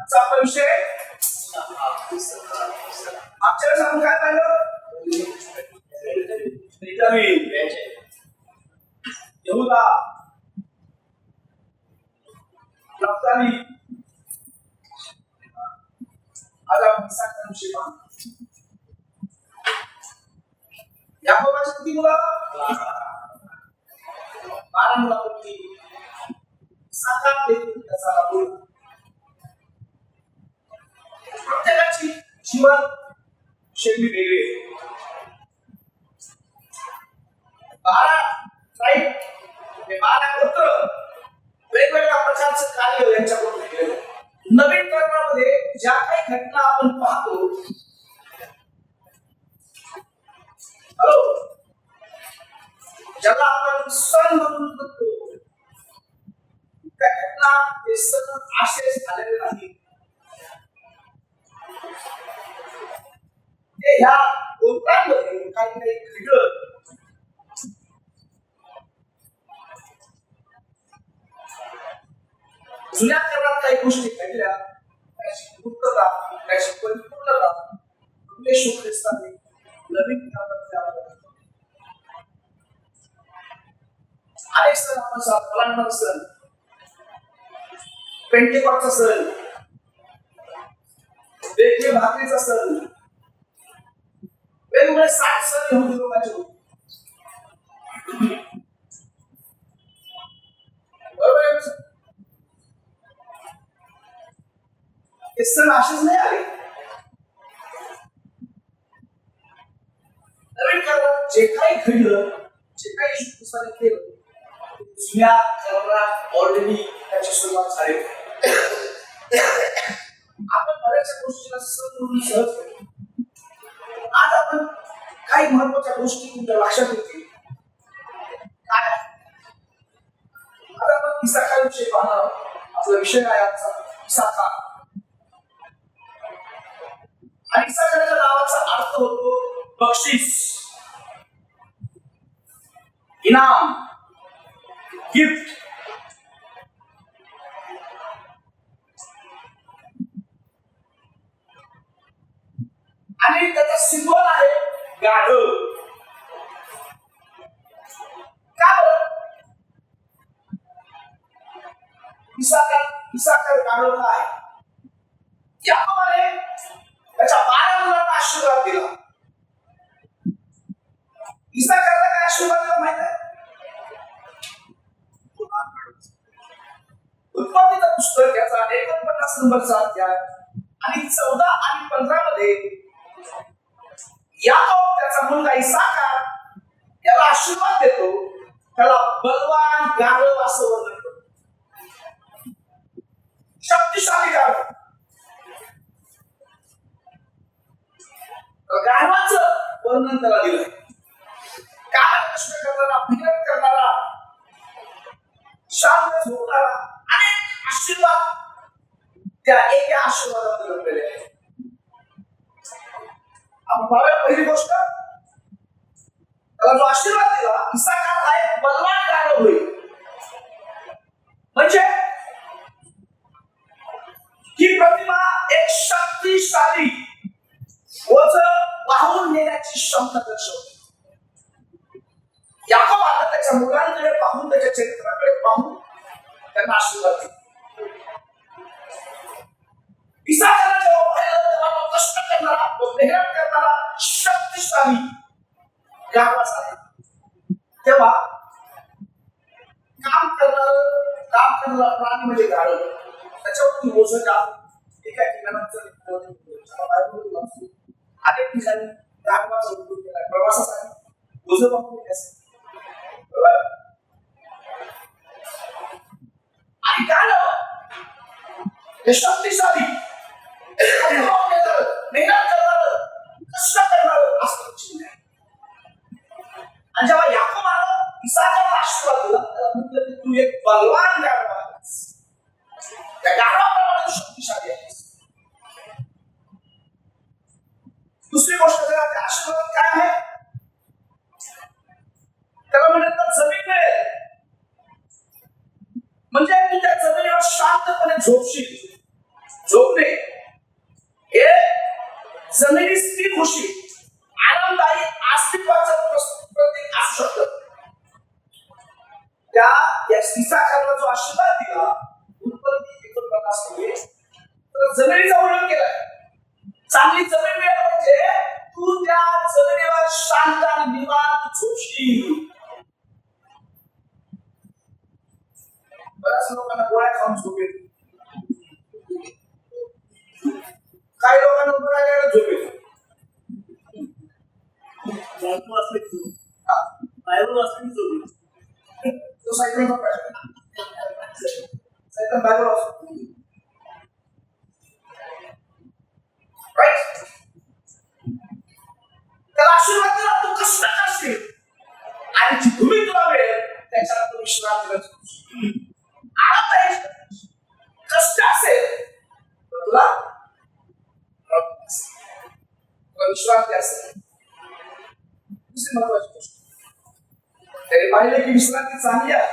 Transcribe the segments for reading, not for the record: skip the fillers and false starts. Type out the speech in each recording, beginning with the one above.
आजचा आपला विषय मागच्या वेळेस आपण काय पाहिलं? यहूदा, नफ्ताली, आज आपण इसाकचा विषय पाहू. याकोबाची किती मुलं? 12 मुलांपैकी इसाकात देखील त्याचा राहुल. प्रत्येकाची जीवन शैली वेगळी आहे. 12 ट्राईब, 12 गोत्र वेगवेगळ्या प्रकारचं कार्य यांच्याकडून केलं. नवीन कर्मामध्ये ज्या काही घटना आपण पाहतो, ज्याला आपण सण म्हणून म्हणतो, त्या घटना ते सण असेच झालेले नाही. ते ह्या गोष्टांमध्ये काही घडलं. जुन्या काळात काही गोष्टी घडल्या, त्याची पूर्तता, त्याची परिपूर्णता येशू ख्रिस्ताने नवीन काळात अनेक सण आपण फलांना सण, पेंटेकॉस्टचा सण, वेगवेगळ्या भाकरीचा सण, वेगवेगळे 60 सण यहुदी लोकांचे होते. बरोबर, हे सण असेच नाही आले. नवीन काळात जे काही घडलं, जे काही येशू ख्रिस्ताने केलं, जुन्या काळात ऑलरेडी त्याची सुरुवात झाली. आपण बऱ्याचशा गोष्टीला सण म्हणून सहज करतो. आज आपण काही महत्वाच्या गोष्टी तुमच्या लक्षात येतील. काय? आज आपण इसाका विषयी पाहणार आहोत. आपला विषय आहे आजचा इसाका. आणि इसाकाच्या नावाचा अर्थ होतो बक्षीस, इनाम, गिफ्ट. आणि त्याचा सिंबल आहे गाढव. का बरं? इसाका गाढव काय? याकोबाने त्याच्या 12 मुलांना आशीर्वाद दिला. इसाकाला काय आशीर्वाद दिला माहिती आहे? उत्पत्तीचं पुस्तक याचा 49 नंबरचा अध्याय आणि 14 आणि 15 मध्ये याकोब त्याचा मुलगा इसाका याला आशीर्वाद देतो. त्याला बलवान गाढव असं वर्णन करतो. शक्तिशाली गाढव. गाढवाचं वर्णन त्याला दिलंय. काय कष्ट करणारा, मेहनत करणारा, शांत झोपणारा, अनेक आशीर्वाद त्या एका आशीर्वादात लपलेले आहेत. आपण पाहूया पहिली गोष्ट, त्याला जो आशीर्वाद दिला, इसाका हा एक बलवान गाढव होईल. म्हणजे ही प्रतिमा एक शक्तिशाली ओझं वाहून नेण्याची क्षमता दर्शवते. याकोबाने त्याच्या मुलांकडे पाहून, त्याच्या चरित्राकडे पाहून त्यांना आशीर्वाद दिला. इसाकाला जेव्हा पाहिलं तेव्हा तो कष्ट करणारा, तो मेहनत करणारा, शक्तिशाली गाढव झाला. तेव्हा काम करणारा प्राणी म्हणजे गाढव. त्याच्यावरती ओझं टाक एका ठिकाणात अनेक ठिकाणी गाढवाचा उपयोग केला प्रवासासाठी. ओझं वापरून आणि गाढव हे शक्तिशाली, मेहनत करणार, कष्ट करणार असं चिन्ह आहे. आणि जेव्हा याकोबाने इसाकाला आशीर्वाद दिला, त्याला म्हटलं की तू एक बलवान गाढव आहेस, त्या गाढवाप्रमाणे शक्तिशाली आहेस. दुसरी गोष्ट जरा त्या आशीर्वादात काय आहे? त्याला म्हणतात जमीन मिळेल. म्हणजे तू त्या जमिनीवर शांतपणे झोपशील. झोपणे हे जमिनीतील खुशी आनंददायी अस्तित्वाचं प्रतीक असू शकतं. त्या ईसाखाला जो आशीर्वाद दिला उत्पत्ती 49 मध्ये, तर जमिनीचा उल्लेख केलाय. चांगली जमीन मिळाली म्हणजे तू त्या जमिनीवर शांत आणि निवांत झोपशील. बऱ्याच लोकांना गोळ्या खाऊन झोप येते, काही लोकांना उभं राहिल्यावर झोप येते. बायको असले की झोप, बायको असले की झोप येते. तो सायकलचा प्रश्न, सायकल बायकोला असतो. राईट? त्याला आशीर्वाद दिला, तू कष्ट करशील आणि जी भूमी तुला मिळेल त्याच्यात तू विश्रांती करशील. आनंद आहे, कष्ट असेल तर तुला विश्रांती असेल. दुसरी महत्वाची गोष्ट, त्याने पाहिले की विश्रांती चांगली आहे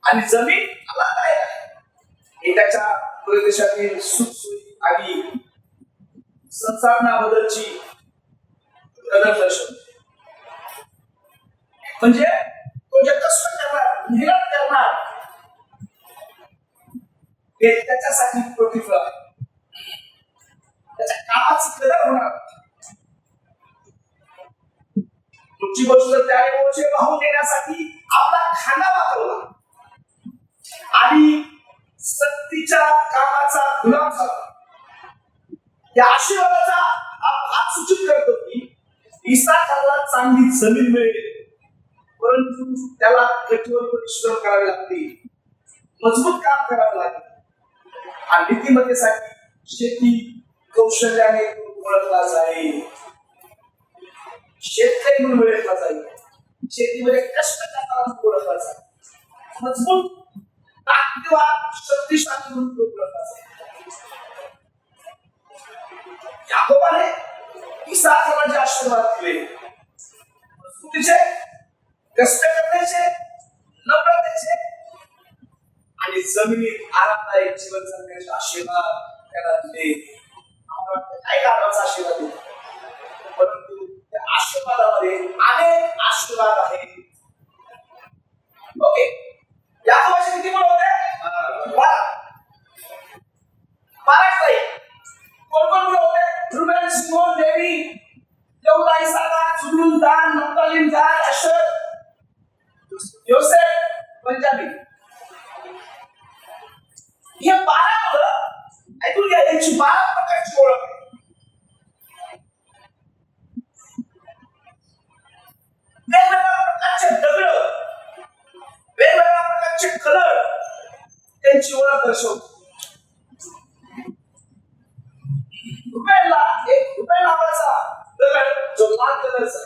आणि जमीन आलादायक आहे. हे त्याच्या प्रदेशातील सुखसोयी आणि संसाधनाबद्दलची कदर दर्शवते. म्हणजे तो जे कष्ट करणार, मेहनत करणार, हे त्याच्यासाठी प्रतिफळ आहे. त्याच्या कामाची कदर होणार. पुढची गोष्ट, त्याने ओझे वाहून देण्यासाठी आपला खांदा वापरला आणि सक्तीच्या कामाचा गुलाम झाला. या आशीर्वादाचा हात सूचित करतो की इसाखाला चांगली जमीन मिळेल, परंतु त्याला कठोर परिश्रम करावे लागतील, मजबूत काम करावे लागेल. आणि नीतिमत्तेसाठी शेती कौशल्याने ओळखला जाईल. शेतकरी म्हणून ओळखला जाईल. शेतीमध्ये कष्ट करणारा ओळखला जाईल. मजबूत ताकदीवान शक्तिशाली म्हणून ओळखला जाईल. याकोबाने इसाखाला जे आशीर्वाद दिले, मजबूतीचे, कष्ट करण्याचे, नम्रतेचे आणि जमिनीत आरामदायक जीवन जगण्याचे आशीर्वाद त्याला दिले. काही कामाचा आशीर्वाद दिला, परंतु त्या आशीर्वादामध्ये अनेक आशीर्वाद आहेत. ओके, याकोबाचे किती मुलं होते? 12 कोण कोण मुलं होते? रुबेन, शिमोन, लेवी, यहूदा, इसाकार, जुबूलून, दान, नफ्तालीम, गाद, आशेर, योसेफ, बेंजामिन. हे 12 मुलं ऐकून घ्या, यांची 12 प्रकारची ओळख आहे. वेगवेगळ्या प्रकारचे दगड, वेगवेगळ्या प्रकारचे कलर त्यांची ओळख दर्शवतो. रुबेन नावाचा दगड जो लाल कलरचा,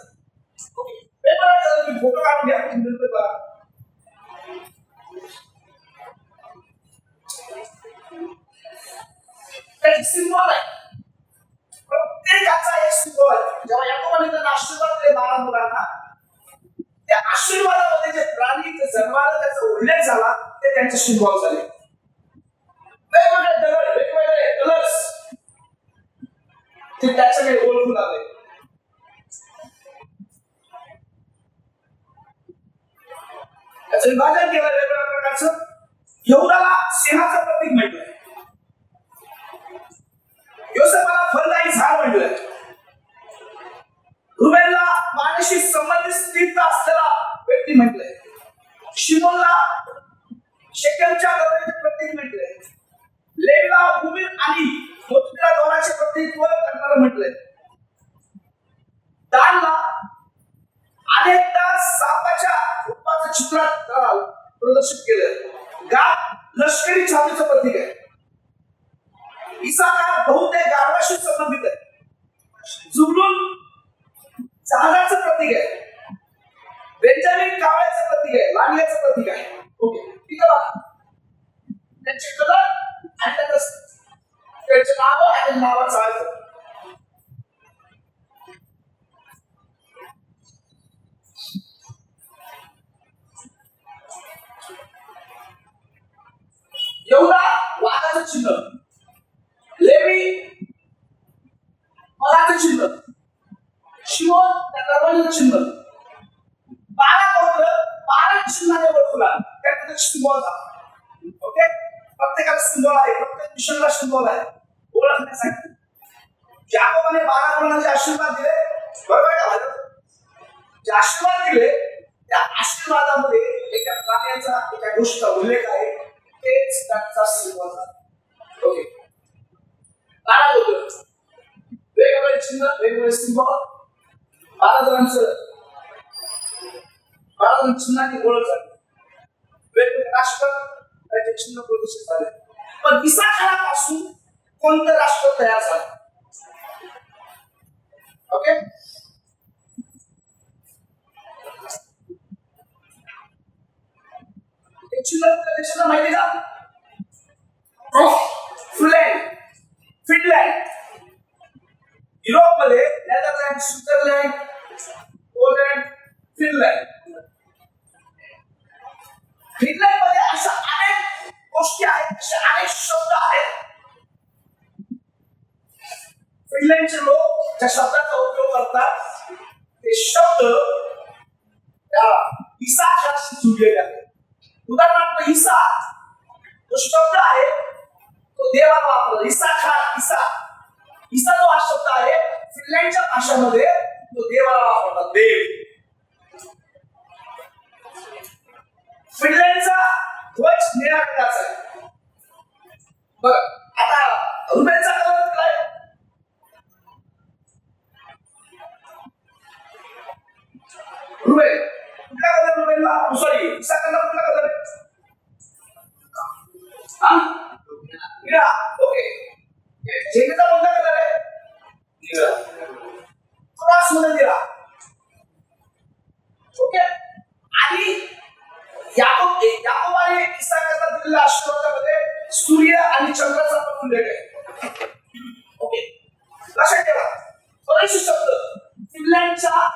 वेगवेगळ्या कलरचे फोटो काढून घ्या, नंतर बघा. त्याची सिंबॉल आहे, प्रत्येकाचा एक सिंबॉल आहे. जेव्हा याकोबाने त्यांना आशीर्वाद दिले 12 मुलांना, त्या आशीर्वादामध्ये जे प्राणी, जे जनावर त्याचा उल्लेख झाला, ते त्यांचे सिंबॉल झाले. वेगवेगळे दगड, वेगवेगळे कलर्स ते त्याच्याकडे ओळखू लागले. त्याचं विभाजन केलं वेगवेगळ्या प्रकारचं. यहूदाला सिंहाचं प्रतीक म्हटलंय, योसेफाला फलदायी झाड म्हटलंय, रुबेनला पाण्याशी संबंधित स्थितीत असलेला व्यक्ती म्हटलंय, शिमोनला शेकेमच्या गौरवाचे प्रतीक म्हटलंय, लेवीला भूमी आणि मोतीला दोराचे प्रतिनिधित्व करणारं म्हटलंय, दानला अनेकदा सापाच्या रूपाचं चित्रात प्रदर्शित केलं. गाद लष्करी छातीचं प्रतीक आहे. इसाकार बहुतेक गाढवाशी संबंधित आहे. जुबलून जहाजाचं प्रतीक आहे. बेंजामिन कावळ्याचं प्रतीक आहे, लांडग्याचं प्रतीक आहे. ओके, ठीक आहे. त्यांचे कलर आणि त्यांचे नाव आणि नावाचा अर्थ. यहूदा वाघाचं चिन्ह, लेवी मलाचं चिन्ह, शिमोन त्याचा रबल चिन्ह, 12 गोत्र 12 चिन्हाने ओळखला. त्यात सिंबॉल ओके, प्रत्येकाला सिंबॉल आहे, प्रत्येक मिशनला सिंबॉल आहे ओळखण्यासाठी. याकोबाने 12 मुलांचे आशीर्वाद दिले, बरोबर आहे का? जे आशीर्वाद दिले त्या आशीर्वादामध्ये एका प्राण्याचा एका गोष्टीचा उल्लेख आहे, तेच त्याचा सिंबॉल आहे. ओके, 12 गोत्र, वेगवेगळे चिन्ह, वेगवेगळे सिंबॉल, 12 जणांचं 12 जण चिन्हाची ओळख झाली. वेगवेगळे राष्ट्र त्याचे चिन्ह प्रदर्शित झाले. पण इसाखारापासून कोणतं राष्ट्र तयार झालं? ओके, हे चिन्ह देशाला माहिती का? फिनलँड, युरोपमध्ये नेदरलँड, स्वित्झर्लंड, पोलंड, फिनलँड. फिनलँडमध्ये अशा अनेक गोष्टी आहेत, असे अनेक शब्द आहेत. फिनलँडचे लोक ज्या शब्दाचा उपयोग करतात ते शब्द त्या इसाखाशी जुळलेले आहेत. उदाहरणार्थ इसा जो शब्द आहे तो देवाला वापरला. इसा जो हा शब्द आहे फिनलँडच्या भाषेमध्ये तो देवाला वापरला. देव. फिनलँडचा ध्वज निळ्या रंगाचा आहे. बरं, आता रुबेलचा कलर काय? रुबेल कुठला कलर? रुबेलला सॉरी इसाखाला कुठला कलर आहे? निळा. ओके, झेंडेचा कोणता कलर आहे? निळा. क्रॉस मध्ये निळा. ओके, आणि याकोबाने इसाखाला दिलेल्या आशीर्वादामध्ये सूर्य आणि चंद्राचा पण उल्लेख आहे. ओके, लक्षात ठेवा बरेचसे शब्द फिनलँडच्या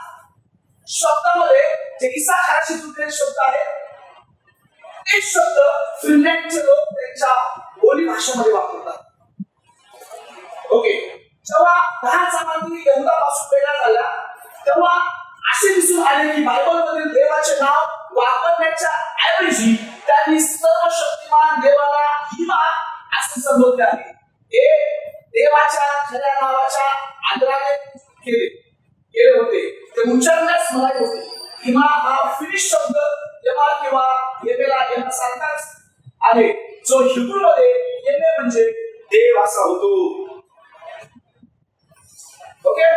शब्दामध्ये जे इसाखाशी जुळलेले शब्द आहेत ते शब्द फिनलँडचे लोक त्यांच्या बोली भाषेमध्ये वापरतात. ओके, जेव्हा 10 जमाती यहुदापासून वेगळ्या झाल्या तेव्हा असे दिसून आले की बायबलमधील देवाचे नाव वापरण्याच्या ऐवजी त्यांनी सर्वशक्तिमान देवाला हिमा असे संबोधले आहे. हे देवाच्या खऱ्या नावाच्या आदराने केले होते, ते उच्चारण्यास म्हणाले होते. हिमा हा फिनिश शब्द यमा किंवा येमेला यांसारखाच आहे, जो हिब्रूमध्ये येमे म्हणजे देव असा होतो. ओके,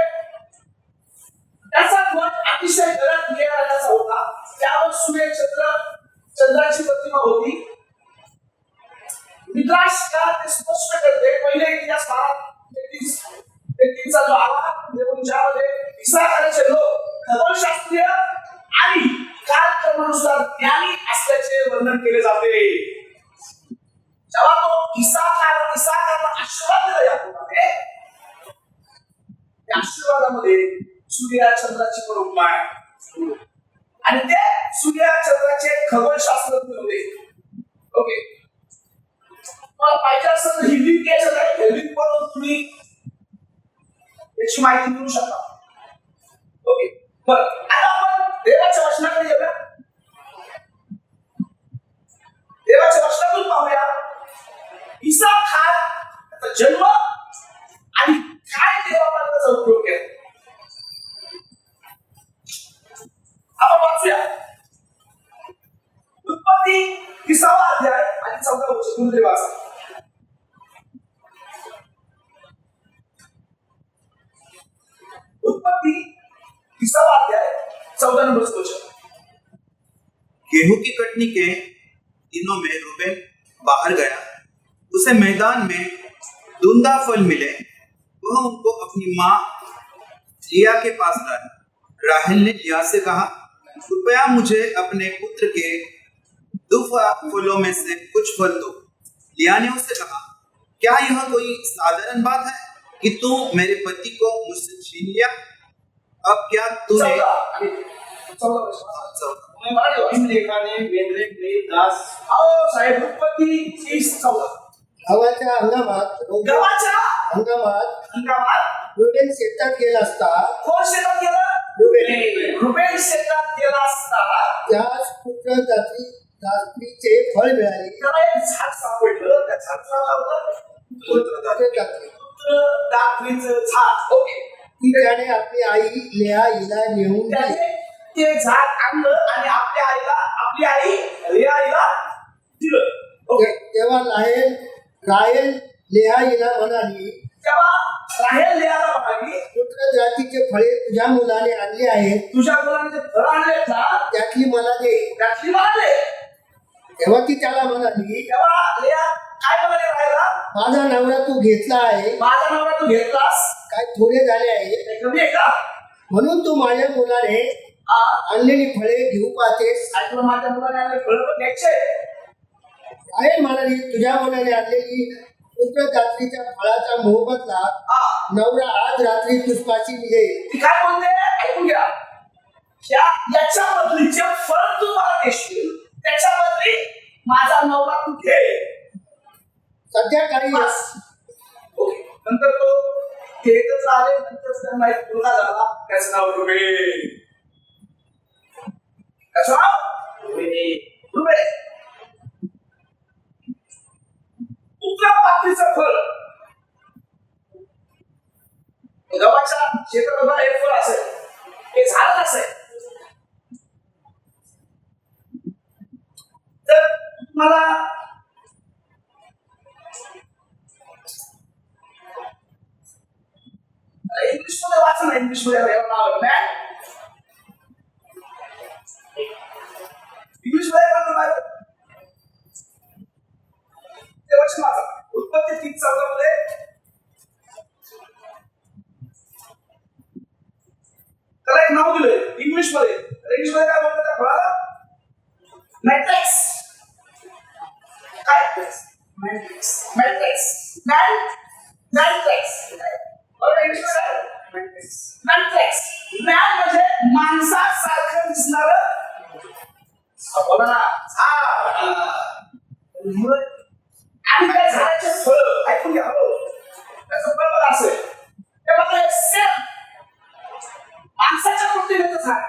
त्याचा ध्वज अतिशय गडद निळ्या रंगाचा होता. त्यावर सूर्य चंद्राची प्रतिमा होती. मिद्रासकार ते स्पष्ट करते पहिले इतिहास 12:33 जो आवाज देऊन ज्यामध्ये इसाखाचे लोक खगोलशास्त्रीय आणि कालक्रमानुसार ज्ञानी असल्याचे वर्णन केले जाते. जेव्हा तो इसाखाला आशीर्वाद दिला याकोबाने, त्या आशीर्वादामध्ये सूर्य चंद्राची पण उपमा आहे आणि ते सूर्य चंद्राचे खगोलशास्त्रज्ञ होते. ओके, मला पाहिजे असेल तर ही लिंक घ्यायचं आहे, हे लिंक वरून तुम्ही याची माहिती मिळू शकता. ओके, बरं, आता आपण देवाच्या वचनाकडे येऊया. देवाच्या वचनातून पाहूया इसाखाचा जन्म आणि काय देवापर्यंतचा उपयोग केला. आपण वाचूया उत्पत्ती 30वा अध्याय आणि 14वा वचन. तुम्ही वाचा. उत्पत्ती 30वा अध्याय 14 नंबर वचन. गेहूं की कटनी के दिनों में रूबेन बाहर गया, उसे मैदान में धुंधा फल मिले, वह उनको अपनी माँ लिया के पास लाया. राहेल ने लिया से कहा, कृपया मुझे अपने पुत्र के दुफा फलों में से कुछ फल दो. लिया ने उससे कहा, क्या यह कोई साधारण बात है कि तू मेरे पति को मुझसे छीन लिया? अब क्या तूने लेखाने वेंद्रे दास साहेब उत्पत्ती 30:14. गव्हाच्या हंगामात गव्हाच्या हंगामात रुबेन शेतात गेला असता कोण शेतात गेलं? रुबेन शेतात गेला असता त्यास पुत्र दात्रीचे फळ मिळाले. त्याला एक झाड सापडलं. त्या झाडाचं नाव होतं दात्रीचं झाड. ओके. त्याने आपली आई लेहा हिला नेऊन त्याने ते झाड आणलं आणि आपली आई लेया हिला दिलं. ओके. तेव्हा राहेल लेहा हिला म्हणाली, तेव्हा राहेल लेयाला म्हणाली, पुत्र जातीचे फळे तुझ्या मुलाने आणले आहेत, तुझ्या मुलाने जे फळ आणले ना त्यातली मला दे. त्यातली मला दे. तेव्हा ती त्याला म्हणाली, तेव्हा लेया काय म्हणाली राहेलला? माझा नवरा तू घेतला आहे, माझा नवरा तू घेतलास, काय थोडे झाले आहे, हे कमी आहे का? म्हणून तू माझ्या मुलाने आणलेली फळे घेऊ पाहतेस. आणि तुला माझ्या मुलाने आणले फळं पण घ्यायचे. राहेल म्हणाली, तुझ्या मुलाने आणलेली पुत्र जात्रीच्या फळाचा मोबदला नवरा आज रात्री तुझपाशी मिळेल. ती काय म्हणते ऐकून घ्या. याच्या बदली जे फळ तू मला देशील त्याच्या बदली माझा नवरा तू घे. सध्या काही ओके. नंतर तो खेळतच आले. नंतर त्यांना एक मुलगा झाला. त्याचं नाव रुबेन. त्याचं नाव रुबेन. पुत्र पात्रीचं फळ गव्हाच्या शेतात एक फळ असेल, हे झाड असेल. तर मला इंग्लिश मध्ये वाचा ना. इंग्लिश मध्ये नाव मॅन. इंग्लिश मध्ये तेव्हाची वाचा. उत्पत्ती 3:14 मध्ये त्याला एक नाव दिलंय इंग्लिश मध्ये. इंग्लिश मध्ये काय बोलतात त्या फळाला? मॅट्रिक्स. काय? मॅट्रिक्स. मॅट्रिक्स मॅन म्हणजे माणसासारखं दिसणार आणि त्या झाडाचे फळ ऐकून घ्या. त्याचं फळ बघा असेल ते बघा सेम माणसाच्या कृतीने झाड.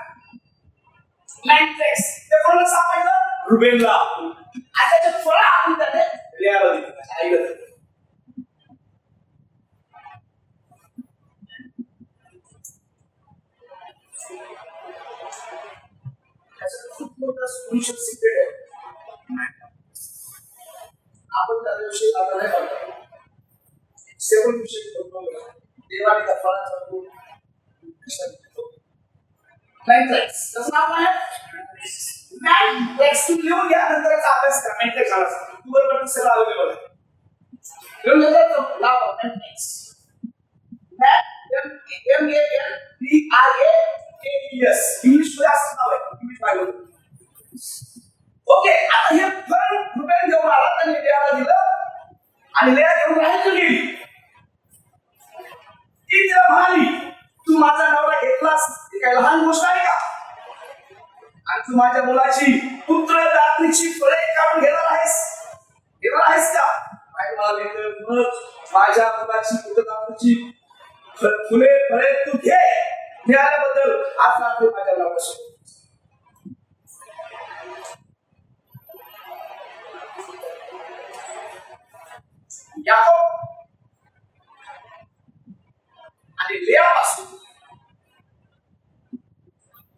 मॅट्रिक्स ते कोणाला सापडलं? रुबेनला. आणि त्याचे फळ आपण त्याने लेयाला दिली. खूप मोठा स्पिरिच्युअल सिक्रेट आहे. आपण त्याविषयी आता नाही बोलतो. 7 विषयी बोलतो. देवाने त्या फळाचा खूप मॅट्रिक्स. त्याचं नाव काय? मॅट्रिक्स. तुम्ही लिहून घ्या. नंतरचा अभ्यास करा. मॅट्रिक्स झाला गुगलवर सगळं अवेलेबल आहे. लिहून घ्यायचं नाव मॅट्रिक्स. MANTRAKES. इंग्लिश मध्ये असं नाव आहे. इंग्लिश पाहिलं. ओके. आता हे फळ रुबेन घेऊन आला. त्याने लेयाला दिलं आणि लेया घेऊन राहायला गेली. ती तिला म्हणाली, तू माझा नवरा घेतलास ही काही लहान गोष्ट आहे का? आणि तू माझ्या मुलाची पुत्र दात्रीची फळे काढून घेणार आहेस का? काय म्हणाले, माझ्या मुलाची पुत्र दात्रीची फळे तू घे. मिळाल्याबद्दल आज रात्री माझ्या नवऱ्याशी याकोब आणि लेयापासून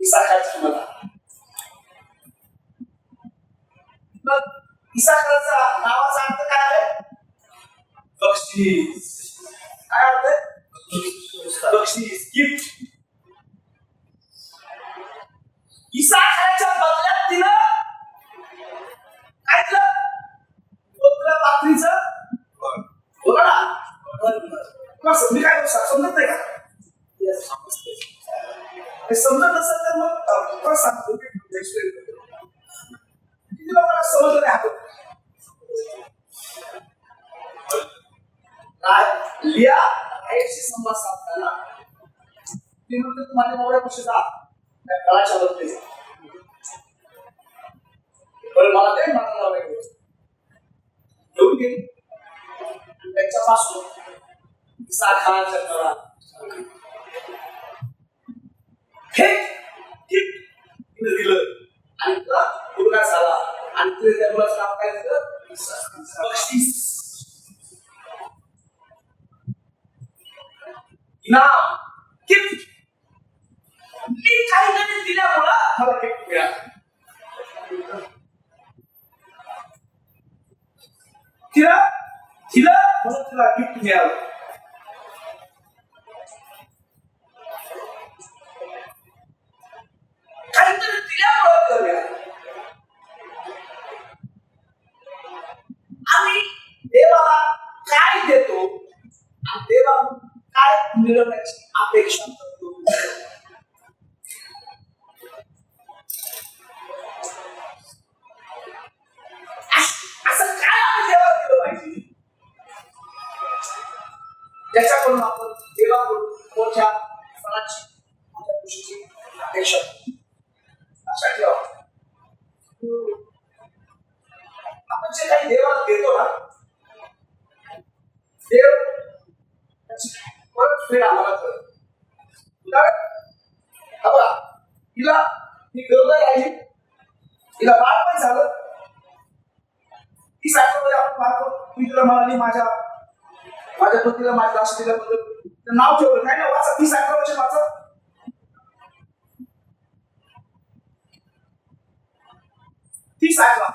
इसाकाची मला. मग इसाकाचा नावाचा अर्थ काय आहे? बक्षीस. काय अर्थ आहे? बक्षीस, गिफ्ट. इसाकाच्या बदल्यात तिनं काय दिलं? पुत्र पात्रीचं बोला ना. मी काय समजत नाही का? समजत नसेल तर मग सांगतो. किती लोकांना समजलं नाही? लिया आईशी संवाद साधताना ती म्हणते, तू माझ्या नवऱ्यापाशी जा त्या फळाच्या बदली. मला ते मला नवरा घेऊन गेली. त्याच्यापासून साखाचा करा हे ठीक तिने दिलं आणि तुला मुलगा झाला आणि तिने त्या मुलाचं नाव काय दिलं बक्षीस इनाम गिफ्ट मी काहीतरी दिल्यामुळं मला गिफ्ट मिळालं तिला तिला म्हणून तिला गिफ्ट मिळालं काहीतरी दिल्यामुळं तिला मिळालं आम्ही देवाला काय देतो आणि देवाला काय मिळवण्याची अपेक्षा करतो असं काय आम्ही देवाला केलं पाहिजे ज्याच्याकडून आपण देवाकडून मोठ्या फळाची मोठ्या गोष्टीची अपेक्षा लक्षात ठेवा आपण जे काही देवाला देतो ना देव परतफेड आम्हाला करतो बघा तिला ही गरज राहिली तिला बाळ पण झालं ती सायकोमध्ये आपण पाहतो मी तुला म्हणाली माझ्या पतीला माझ्या लक्ष दिल्याबद्दल नाव ठेवलं काय ना वाचा ती सायकोचे वाचा ती सायकला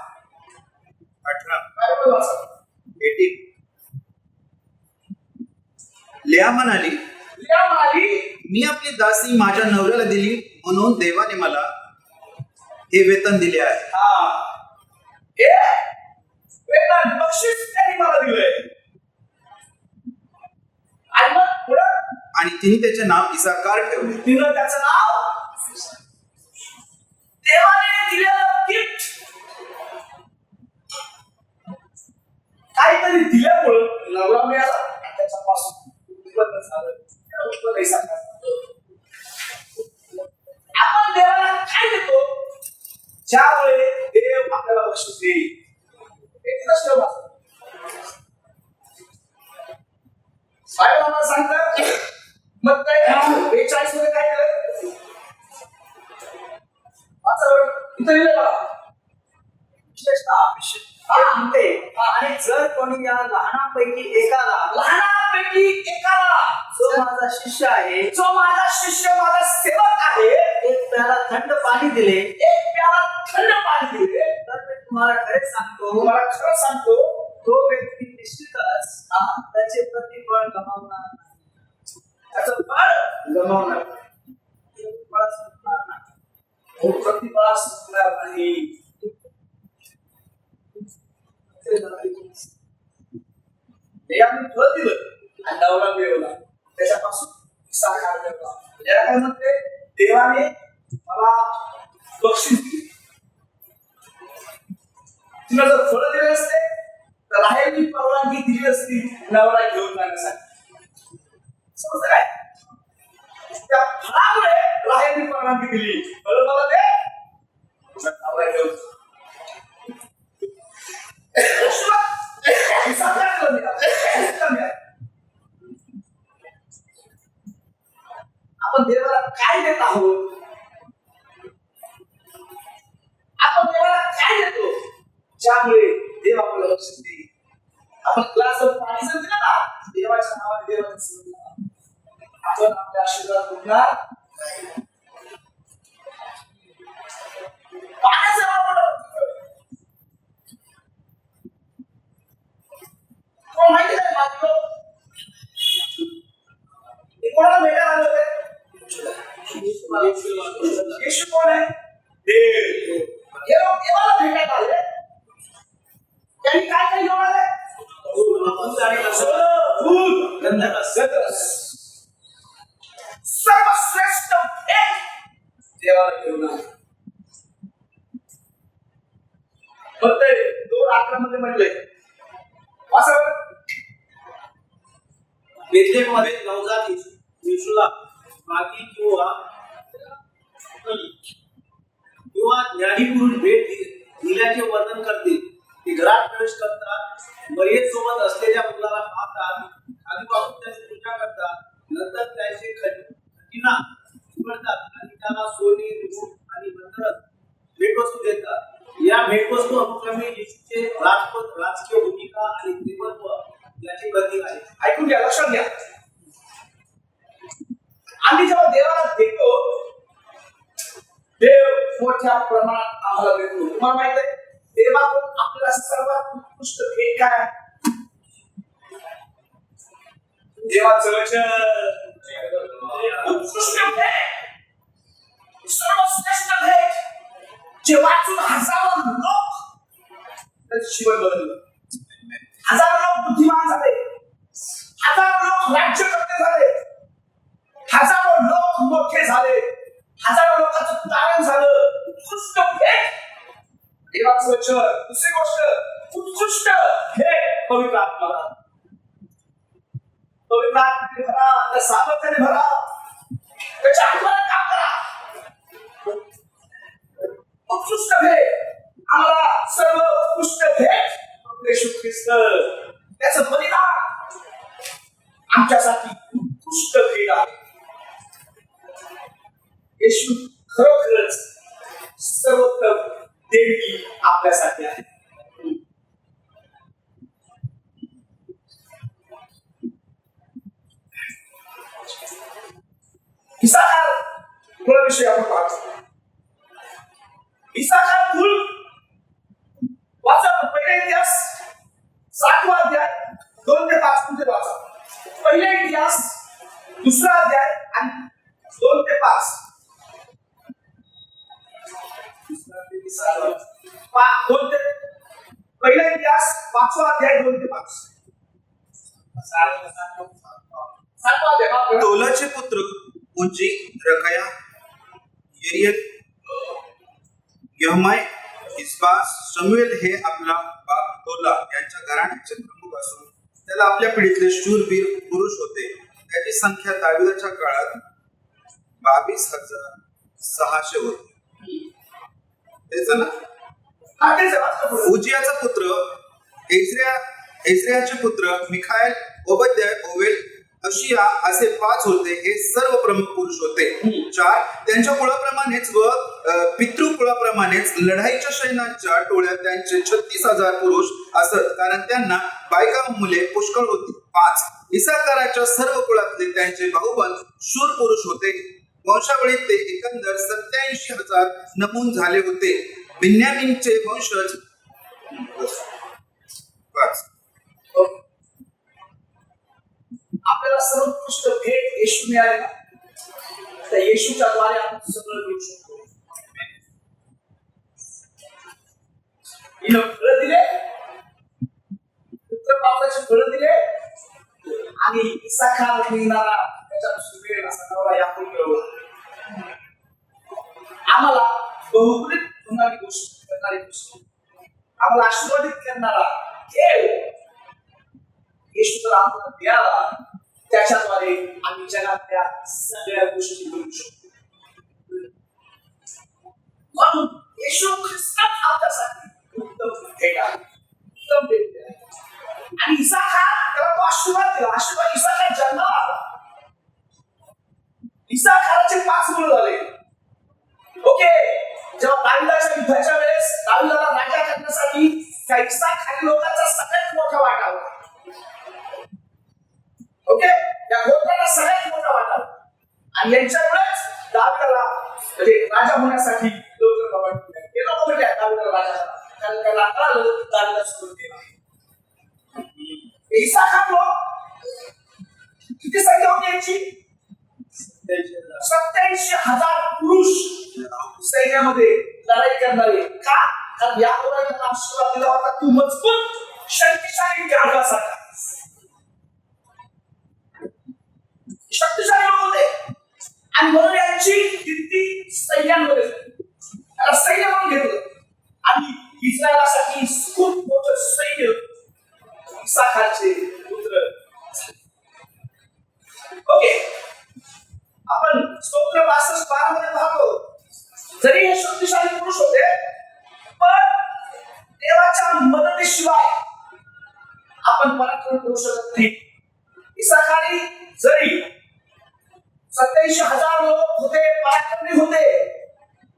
18 18 लेया म्हणाली मी आपली दासी माझ्या नवऱ्याला दिली म्हणून देवाने मला हे वेतन दिले आहे वेतन बक्षीस त्यांनी मला दिलंय आणि मग पुढं आणि तिने त्याचे नाव इसाकार ठेवले तिनं त्याचं नाव देवाने दिलेलं गिफ्ट काहीतरी दिल्यामुळं नवरा मिळाला त्याच्यापासून उत्पन्न झालं आपण देवाला काय देतो ज्यामुळे देव आपल्याला बक्षीस देईल हे तिथंच ठेवा साहेब आम्हाला सांगतात मग काय 42 मध्ये काय केलं इथं लिहिलं का आणि जर कोणी या लहानापैकी एकाला जो माझा शिष्य आहे माझा सेवक आहे एक प्याला थंड पाणी दिले तर मी तुम्हाला खरं सांगतो तो व्यक्ती निश्चितच त्याचे प्रतिफळ गमावणार नाही. त्याचं फळ गमावणार प्रतिफळ सुटणार नाही देवाने फळ दिलं आणि नवरा मिळवला त्याच्यापासून साकार करला याला काय म्हणते देवाने मला बक्षीस दिले तिला जर फळ दिले असते तर राहेलची परवानगी दिली असती नवरा घेऊन जाण्यासाठी समजलं काय त्या फळामुळे राहेलची परवानगी दिली फळ मला दे नवरा घेऊन आपण देवाला काय देत आहोत आपण देवाला काय देतो ज्यामुळे देव आपल्याला लक्ष देईल आपण ग्लास पाणी जर दिलं ना देवाच्या नावाने देवाचं आपण आपल्या आशीर्वाद मिळणार पाण्याचा वापर माहिती नाही मात्र कोणाला भेटायला आले होते येशू कोण आहे देव देवाला भेटायला आले त्यांनी काय काय घेऊन आले सर्वश्रेष्ठ भेट देवाला घेऊन आले म्हणते 2:11 मध्ये म्हटलंय बेथलेहममध्ये नवजात येशूला मागी किंवा ज्ञानी पुरुष भेट दिल्याचे वर्णन करतील. ती घरात प्रवेश करतात मरियम सोबत असलेल्या मुलाला पाहतात प्रतिमा आहे. ऐकून घ्या, लक्षात घ्या. आम्ही जेव्हा देवाला भेटतो, देव मोठ्या प्रमाणात आम्हाला भेटतो. तुम्हाला माहित आहे देवाकडून आपल्याला सर्वात उत्कृष्ट भेट काय आहे? देवाचं वचन. उत्कृष्ट भेट, सर्वश्रेष्ठ भेट, जे वाचून हजारो लोक त्यांचं जीवन बदललं. हजारो लोक बुद्धिमान झाले, हजारो लोक राज्यकर्ते झाले, हजारो लोक मोठे झाले, हजारो लोकांचं तारण झालं. उत्कृष्ट भेट देवाचं वचन. दुसरी गोष्ट उत्कृष्ट भेट पवित्र आत्मा. पवित्र आत्म्याने भरा, त्या सामर्थ्याने भरा, त्याच्या आत्म्याने काम करा. उत्कृष्ट भेट आम्हाला सर्व उत्कृष्ट भेट येशू ख्रिस्त, त्याचं बलिदान आमच्यासाठी उत्कृष्ट भेट आहे. येशू खरोखरच सर्वोत्तम देणगी आपल्यासाठी आहे. इसाकार कुळाविषयी आपण पाहतो. इसाकार कुळ वाचा, पहिला इतिहास 7वा अध्याय 2 ते 5 मध्ये वाचा. पहिला इतिहास 2रा अध्याय आणि 2 ते 5. 2 ते पहिला इतिहास 5वा अध्याय 2 ते 5. 7वा अध्याय. तोलाचे पुत्र उज्जी, रकाया, येरियत, यहमाय, इस्बास, शमूएल हे आपला बाप तोला यांच्या घराण्याचे प्रमुख असून त्याला आपल्या पिढीतले शूरवीर पुरुष होते. त्याची संख्या दाविदाच्या काळात 22,600 होती. तेच ना. उजियाचा पुत्र इस्रायाचे पुत्र मिखाएल, ओबद्याह, ओवेल, अशिया असे 5 होते. हे सर्व प्रमुख पुरुष होते. 4 त्यांच्या कुळाप्रमाणेच व पितृकुळाप्रमाणेच लढाईच्या सैन्याच्या टोळ्यात त्यांचे 36,000 पुरुष असत, कारण त्यांना बायका व मुले पुष्कळ होती. 5 इसाकाराच्या सर्व कुळातले त्यांचे बहुबल शूर पुरुष होते. वंशावळीत ते एकंदर 87,000 नमून झाले होते. बिन्यामीनचे वंशज 5. आपल्याला सर्वोत्कृष्ट भेट येशू मिळाले ना, तर येशूच्या द्वारे आपण सगळं मिळू शकतो. हिनं फळं दिले, पुत्र पावलाचे फळं दिले, आणि इसाखार मिळणारा त्याच्यापासून वेळ असा नवरा याकूब मिळवला. आम्हाला बहुगुणित होणारी गोष्ट करणारी गोष्ट, आम्हाला आशीर्वादित करणारा देव येशू तर आम्हाला मिळाला. त्याच्याद्वारे आम्ही जगातल्या सगळ्या गोष्टी करू शकतो. म्हणून येशू ख्रिस्त आपल्यासाठी उत्तम भेट आहे, उत्तम भेट आहे. आणि इसाखार त्याला तो आशीर्वाद दिला. आशीर्वाद इसाखार जन्माला आला. इसाखाराचे 5 मुलं झाले. ओके, जेव्हा दाविदाच्या युद्धाच्या वेळेस दाविदाला राजा करण्यासाठी त्या इसाखारी लोकांचा सगळ्यात मोठा वाटा होता. ओके, या गोत्राला सगळ्यात मोठा वाटा होता. आणि यांच्यामुळेच दाविदाला म्हणजे राजा होण्यासाठी लोक हे लोक म्हणजे दाविदाला राजा झाला, कारण त्याला कळलं दाविदा सोडून गेला. इसाखार लोक किती संख्या होती यांची? 87,000 पुरुष सैन्यामध्ये लढाई करणारे. का? कारण या लोकांना आशीर्वाद दिला होता, तू मजबूत शक्तिशाली गाढवासारखा. शक्तिशाली लोक होते आणि म्हणून यांची कीर्ती सैन्यांमध्ये त्याला सैन्य म्हणून घेतलं. आणि इस्रायलासाठी खूप मोठं सैन्य इसाखारचे पुत्र. ओके, आपण स्तोत्र 62:12 मध्ये पाहतो, जरी हे शक्तिशाली पुरुष होते पण देवाच्या मदतीशिवाय आपण पराक्रम करू शकत नाही. इसाखारी जरी 87,000 लोक होते, पराक्रमी होते,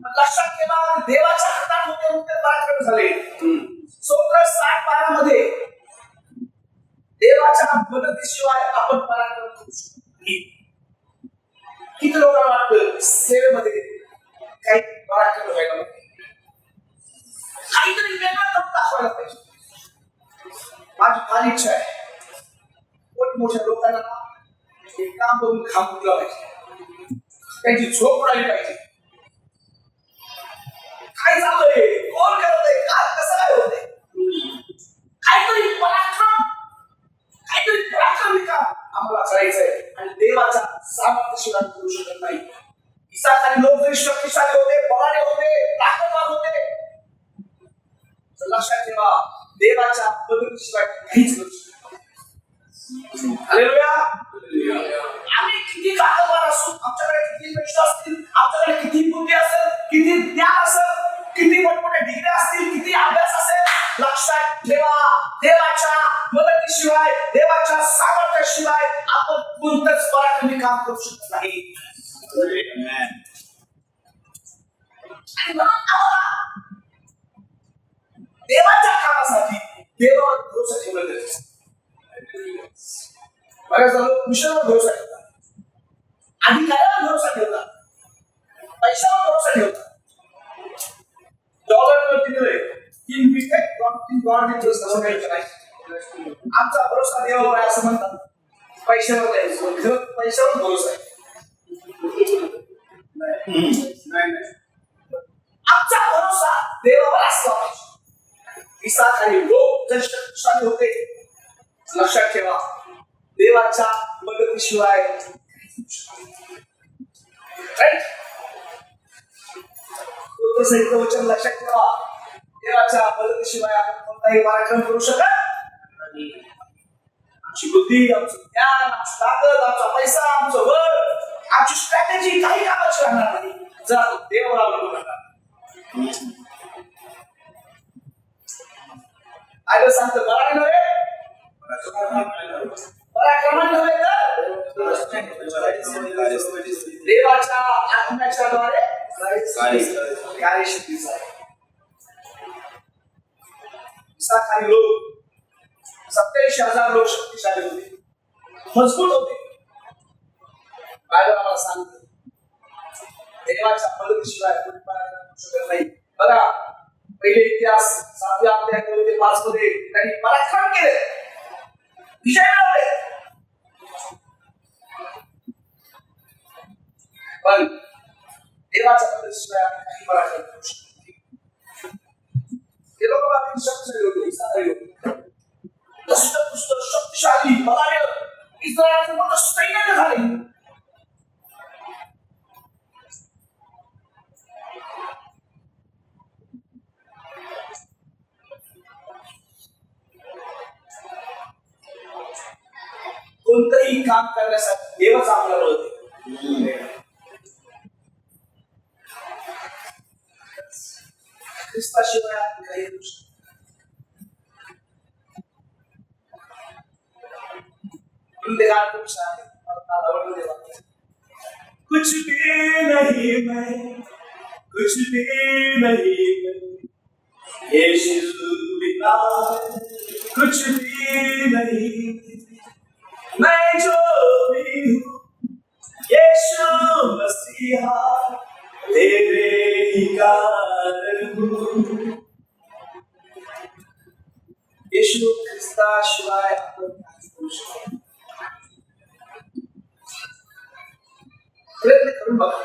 लक्षात ठेवा देवाच्या हातात होते म्हणून ते पराक्रमी झाले. स्तोत्र 60:12 मध्ये देवाच्या मदतीशिवाय आपण पराक्रम करू शकत नाही. किती लोकांना वाटतं सेवेमध्ये काही पराक्रम व्हायला पाहिजे, काहीतरी वेगळं करून दाखवायला पाहिजे. माझी फार इच्छा आहे मोठमोठ्या लोकांना हे काम करून खांब फुटला पाहिजे, त्यांची झोप उडाली पाहिजे. काय चाललंय, कोण करतंय, काय कसं काय होतंय, काहीतरी पराक्रमी काम आम्हाला करायचंय. आणि देवाचा सामर्थ्यशिवाय करू शकत नाही. इसाखाली लोक जरी शक्तिशाली होते, बळाने होते, ताकदवान होते, तर लक्षात ठेवा देवाच्या मदतीशिवाय काहीच करू शकत नाही. हालेलुया. आम्ही किती ताकदवान असू, आमच्याकडे किती पैसे असतील, आमच्याकडे किती बुद्धी असेल, किती ज्ञान असेल, किती मोठमोठ्या डिग्री असतील, किती अभ्यास असेल, लक्षात ठेवा देवाच्या मदतीशिवाय, देवाच्या सामर्थ्याशिवाय आपण कोणतंच पराक्रमी काम करू शकत नाही. आणि म्हणून आम्हाला देवाच्या कामासाठी देवावर भरोसा ठेवला जातो. बऱ्याच लोक मिशनवर भरोसा ठेवतात, अधिकाऱ्यावर भरोसा ठेवतात, पैशावर भरोसा ठेवतात, डॉलरवरती दिले आमचा भरोसा देवावर आहे असं म्हणतात. पैशावर नाही, पैशावर भरोसा आहे. आमचा भरोसा देवावर असला पाहिजे. इसाखाली लोक जर शक्तिशाली होते, लक्षात ठेवा देवाच्या मदतीशिवाय वचन लक्षात ठेवा, देवाच्या मदतीशिवाय आपण कोणताही पराक्रम करू शकत नाही. आमची बुद्धी, आमचं ज्ञान, आमची ताकद, आमचा पैसा, आमचं बळ, आमची स्ट्रॅटेजी काही कामाची राहणार नाही जर आपण देवावर अवलंबून राहणार. आयला सांगतो बळाने नव्हे, पराक्रमाने नव्हे, तर देवाच्या आत्म्याच्या द्वारे कार्यशक्तीचा आहे. इसाखाली लोक 87,000 लोक शक्तिशाली होते, मजबूत होते. बायबल आम्हाला सांगतो देवाच्या मदतीशिवाय कोणी पराक्रम करू शकत नाही. बघा पहिले इतिहास 7व्या अध्याय 2 ते 5 मध्ये त्यांनी पराक्रम केले, विजय मिळवले, पण देवाच्या मदतीशिवाय काही पराक्रम करू शकत नाही. ते लोक बाबतीत शक्तिशाली होते, इसाखाली होते, दष्टपुष्ट शक्तिशाली बलाढ्य इस्रायलचे मोठं सैन्य झाले. कोणतंही काम करण्यासाठी देवच आपल्याला होते. ख्रिस्ताशिवाय आपण काही करू शकतो. कुछ भी नहीं मैं, कुछ भी नहीं मैं, यीशु बिना कुछ भी नहीं, मैं जो भी हूँ यीशु मसीहा तेरे ही कारण हूँ. यीशु ख्रिस्ता शिवाय आपण काही करू शकत नाही. प्रयत्न करून बघा,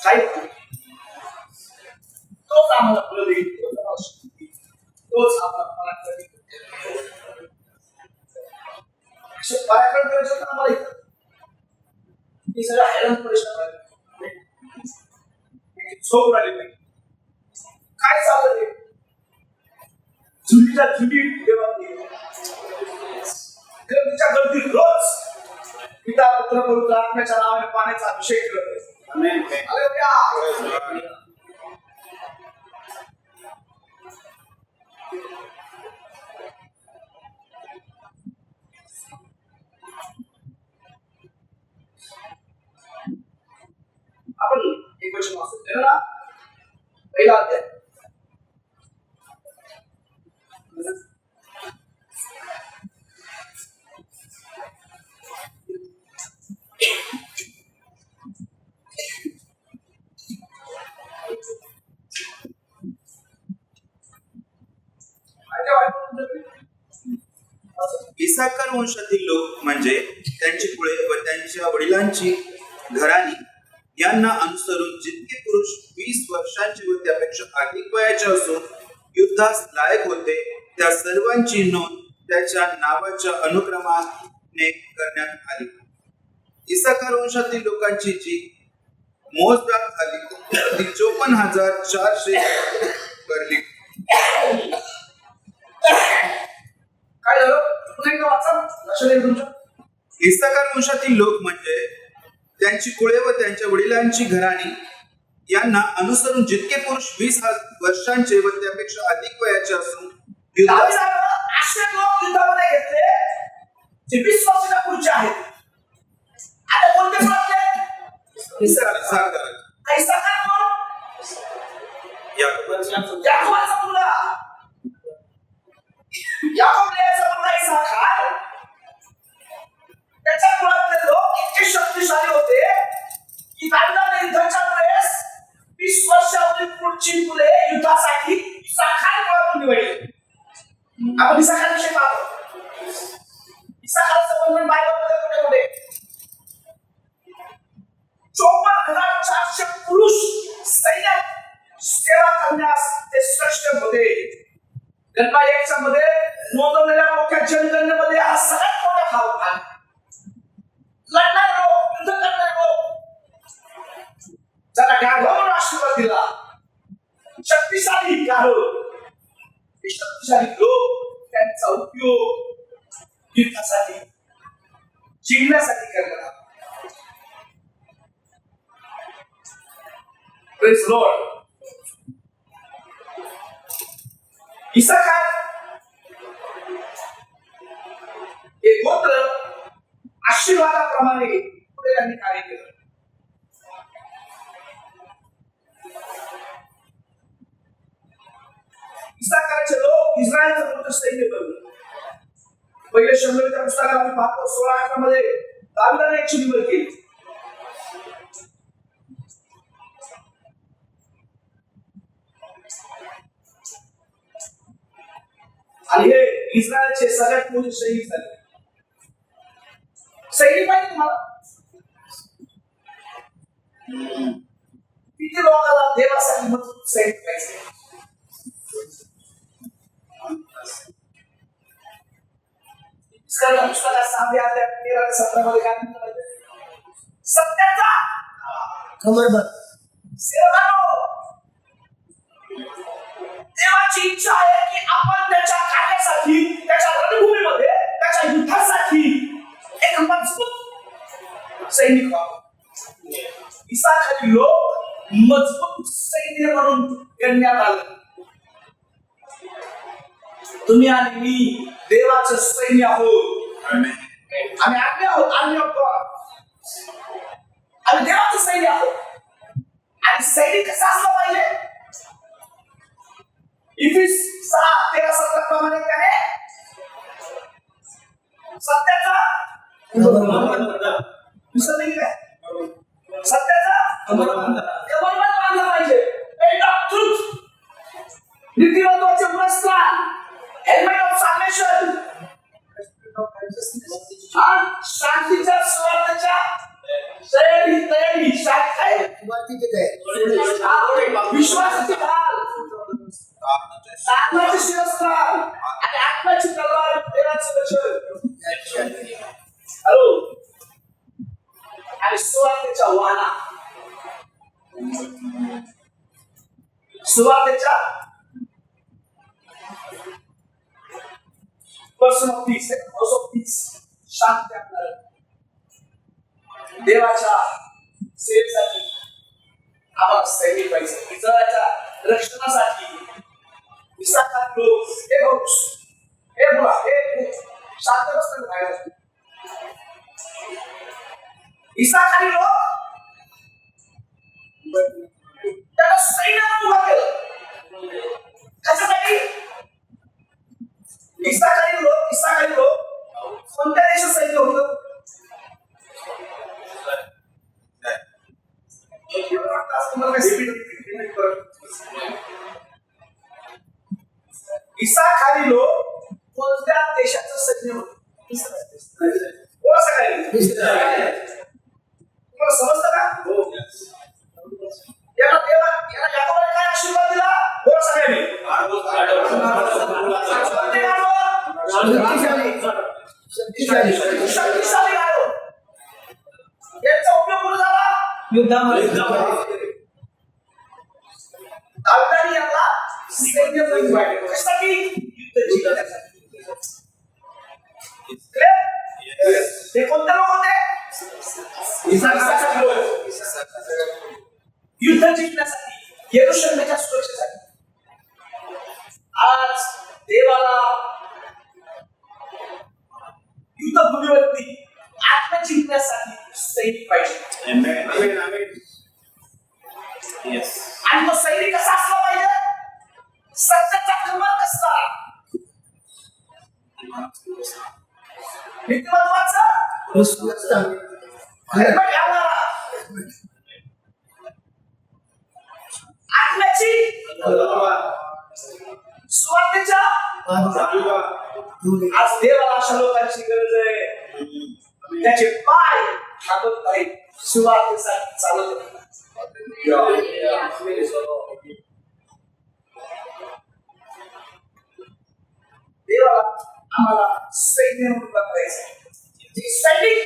काय तोच आम्हाला फळ देईल, तोच आम्हाला शक्ती देईल, तोच आपला पराक्रम करेल. असे पराक्रम करायचं तर आम्हाला येतं. हे सगळं हैराण परिश्रम झोप राहिली नाही. काय चाललंय झुंडीच्या झुंडी देवानी गर्दीच्या गर्दी रोज पिता पुत्र पवित्र आत्म्याच्या नावाने पाण्याचा अभिषेक करत. आमेन. हालेलुया. आपण एक वचन वाचतो ना, पहिला अध्याय इसाकार वंशातील लोक म्हणजे त्यांची कुळे व त्यांच्या वडिलांची घराणी यांना अनुसरून जितके पुरुष 20 वर्षांचे व त्यापेक्षा अधिक वयाचे असून युद्धास लायक होते त्या सर्वांची नोंद त्याच्या नावाच्या अनुक्रमाने करण्यात आली. इसाकार वंशातील लोकांची जी मोजदाद झाली ती 54,400 भरली. काय झालं पुन्हा एकदा वाचा लक्षात येईल तुमच्या. इसाकार वंशातील लोक म्हणजे त्यांची कुळे व त्यांच्या वडिलांची घराणी यांना अनुसरून जितके पुरुष 20 वर्षांचे व त्यापेक्षा अधिक वयाचे असून युद्धास असे लोक युद्धामध्ये घेतले जे 20 वर्षाच्या पुढचे आहेत. आता कोणते पडले इसाकार. इसाकार कोण? याकोबाचा मुलगा. याकोब लिहायचा मुलगा इसाकार. त्याच्या कुळातले लोक इतके शक्तिशाली होते की दाविदाने युद्धाच्या वेळेस 20 वर्षावरील पुढची मुले युद्धासाठी इसाकार कुळातून निवडली. आपण इसाकारविषयी पाहतो. इसाकारचं वर्णन बायबलमध्ये कुठे कुठे 54,400 पुरुष सैन्यात सेवा करण्यास ते सक्षम होते. गणपा 1 मध्ये नोंदवलेल्या मोठ्या जनगणनेमध्ये हा सगळ्यात मोठा भाग आहे. लढणारे लोक, युद्ध करणारे लोक, ज्याला गाढवावर आशीर्वाद दिला, शक्तिशाली गाढव, शक्तिशाली लोक त्यांचा उपयोग युद्धासाठी जिंकण्यासाठी करतात. Praise the Lord. इसाकार हे गोत्र आशीर्वादाप्रमाणे पुढे त्यांनी कार्य केलं. इसाकारचे लोक इस्रायलचं मोठं सैन्य बनले. पहिले शमूएलच्या पुस्तकात आपण पाहतो 16:11 मध्ये दाविदाने एक निवड केली. आणि हे इस्रायलचे सगळ्यात मोठे सैनिक झाले. सैनिक पाहिजे तुम्हाला किती लोकांना देवासाठी मजबूत सैनिक पाहिजे. इस्रायल पुस्तकात 6:13-17 मध्ये काय म्हणतात? सत्याचा कमरबंद सेवकांनो, देवाची इच्छा आहे की आपण त्याच्या कार्यासाठी, त्याच्या रणभूमीमध्ये, त्याच्या युद्धासाठी एक मजबूत सैनिक व्हावं. इसाखारी लोक मजबूत सैन्य म्हणून गणण्यात आलं. तुम्ही आणि मी देवाचं सैन्य आहोत. आम्ही आज्ञा आहोत, आम्ही देवाचं सैन्य आहोत. आणि सैनिक कसा असला पाहिजे? इफिस 6:13-17 प्रमाणे त्याने सत्याचा विसरले की काय? सत्याचा कमरबंद बांधला पाहिजे. बेल्ट ऑफ ट्रुथ, नीतिमत्वाचे पुरस्कार, हेल्मेट ऑफ सॅल्वेशन, शांतीच्या सुवार्तेच्या तयारी, विश्वासाची ढाल, आत्म्याचे शिरस्त्राण आणि आत्म्याची तलवार, देवाचं वचन. हॅलो. आणि सुवार्तेच्या वाहना, सुवार्तेच्या person of peace, house of peace, शांती आपल्याला देवाच्या सेवेसाठी आम्हाला सैनिक पाहिजे. इस्रायलच्या रक्षणासाठी इसाकार लोक हे भाऊस, हे मुला, हे शांत बसतात बाहेर. इसाकारी लोक त्याला सैन्यानं उभा केलं. कशासाठी? इसाकारी लोक कोणत्या देशात सैन्य होतं? इसाखारी लोक कोणत्या देशाचं सैन्य होतं? बोला सगळ्यांनी. तुम्हाला समजतं का? याला याकोबाने काय आशीर्वाद दिला? बोला सगळ्यांनी. कोणते गाढव? शक्तिशाली गाढव. यांचा उपयोग कुठे झाला? युद्धामध्ये दाविदाने यांना सैन्य पाठवलं. कशासाठी? युद्ध जिंकण्यासाठी. ते कोणते लोक होते? इसाकचे लोक. युद्ध जिंकण्यासाठी, यरूशलेमच्या सुरक्षेसाठी. आज देवाला युद्धभूमीवरती आत्मा जिंकण्यासाठी सैनिक पाहिजे. आणि तो सैनिक कसा असला पाहिजे? सत्याचा क्रमांक असणारा, नीतिमत्वाचा धर्म ठेवणारा, आत्म्याची स्वार्थीच्या. आज देवाला अशा लोकांची गरज आहे, त्याचे पाय थांबत नाहीत, सुवार्थीसाठी चालत नाही. देवाला आम्हाला सैन्य म्हणून करायचं. एक सैनिक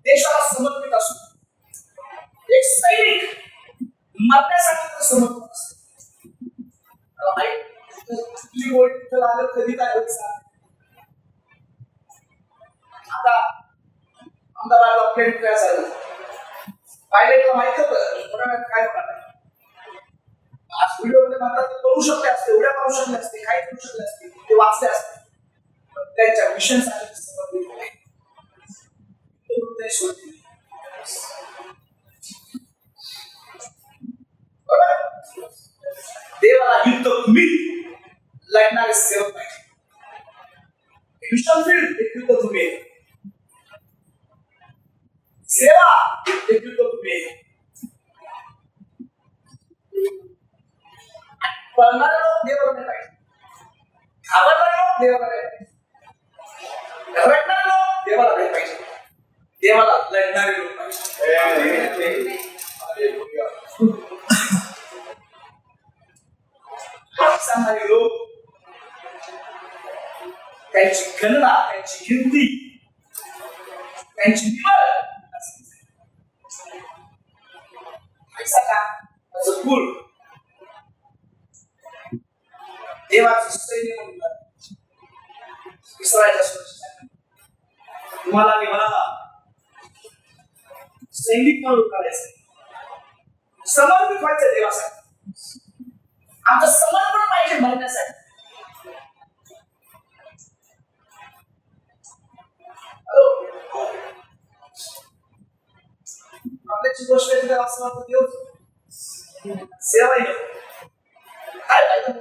देशाला समर्पित असतो. एक सैनिक मरण्यासाठी समर्पित असतो. मला माहित कुठली गोष्ट आलं कधी काय होईल सांग. आता आमदाराला फ्रेंड काय झालं पायलटला माहित होतं काय होणार. आज व्हिडिओ मध्ये म्हणतात करू शकले असते, उड्या मारू शकले असते, काही करू शकले असते, ते वाचले असते, पण त्यांच्या मिशन साठी समर्पित होते. देवाला युद्ध भूमी लढणारे सेवक पाहिजे. मिशन फील्ड एक युद्ध भूमी आहे. सेवा एक युद्ध भूमी आहे. पळणारे लोक देवाला नाही पाहिजे, घाबरणारे लोक देवाला नाही पाहिजे, रडणारे लोक देवाला नाही पाहिजे, देवाला लढणारे लोक पाहिजे. सांगणारे लोक, त्यांची गणना, त्यांची गिनती, त्यांची निवड ऐसा का त्याचं कुळ देवाचं सैन्य म्हणतात. इस्रायलच्या सुरक्षेसाठी तुम्हाला आणि मला सैनिक म्हणून करायचं, समर्पित व्हायचं देवासाठी. आमचं समर्पण पाहिजे मरण्यासाठी. आपल्याची गोष्ट असं वाटतं देव सेवा काय पाहिजे.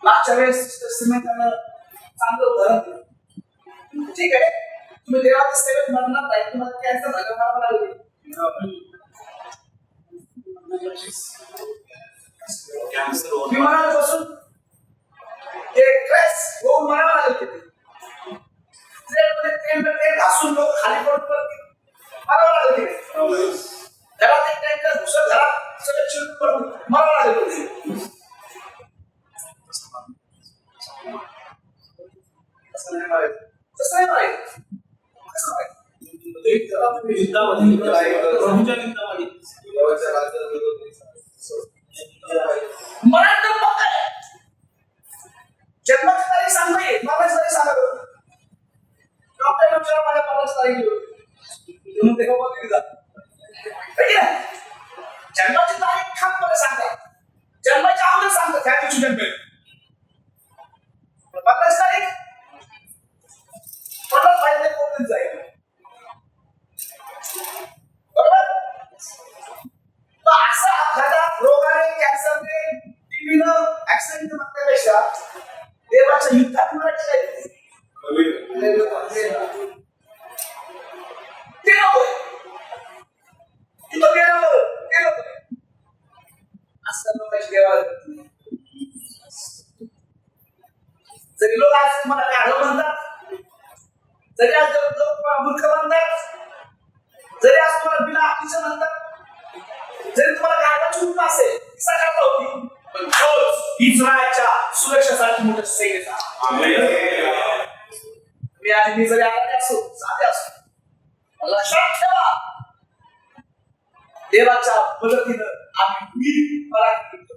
मागच्या वेळेस सिमेंटनं चांगलं उदाहरण दिलं. ठीक आहे, तुम्ही देवाच्या सेवेत मरणार नाही, तुम्हाला कॅन्सर झालं मारावं लागेल, विमानात बसून ते क्रॅश होऊन मारावं लागेल, ट्रेन घासून लोक खाली पडून मारावं लागेल, घरात एक टँकर दुसरं घरात सगळं चिरून पडून मारावं लागेल. जन्माची तारीख सांगता येईल, मरणाची तारीख सांगा. डॉक्टर विचारा माझ्या मरणाची तारीख जन्माची तारीख ठामपणे सांगतात. जन्माच्या अगोदर सांगतात त्या दिवशी जन्मेल. मरणाची तारीख मरणात पाहिजे कोणतीच जाईल. बरोबर. तर असा अपघातात रोगाने, कॅन्सरने, टीबीनं, ऍक्सिडेंट म्हणण्यापेक्षा देवाच्या युद्धात मराठी काय ते नको. तिथं गेलं ते नको. असं लोकांची देवाला जरी लोक आज तुम्हाला गाढव म्हणतात, जरी आज लोक तुम्हाला मूर्ख म्हणतात, जरी आज तुम्हाला बिना अक्कीचं म्हणतात, जरी तुम्हाला गायबाची उपमा असेल किस्सा करता होती, पण तोच इस्रायलच्या सुरक्षेसाठी मोठं सैन्य झाला. मी आणि मी जरी आले असो, साधे असो, लक्षात ठेवा देवाच्या मदतीनं आम्ही पराक्रमी करतो.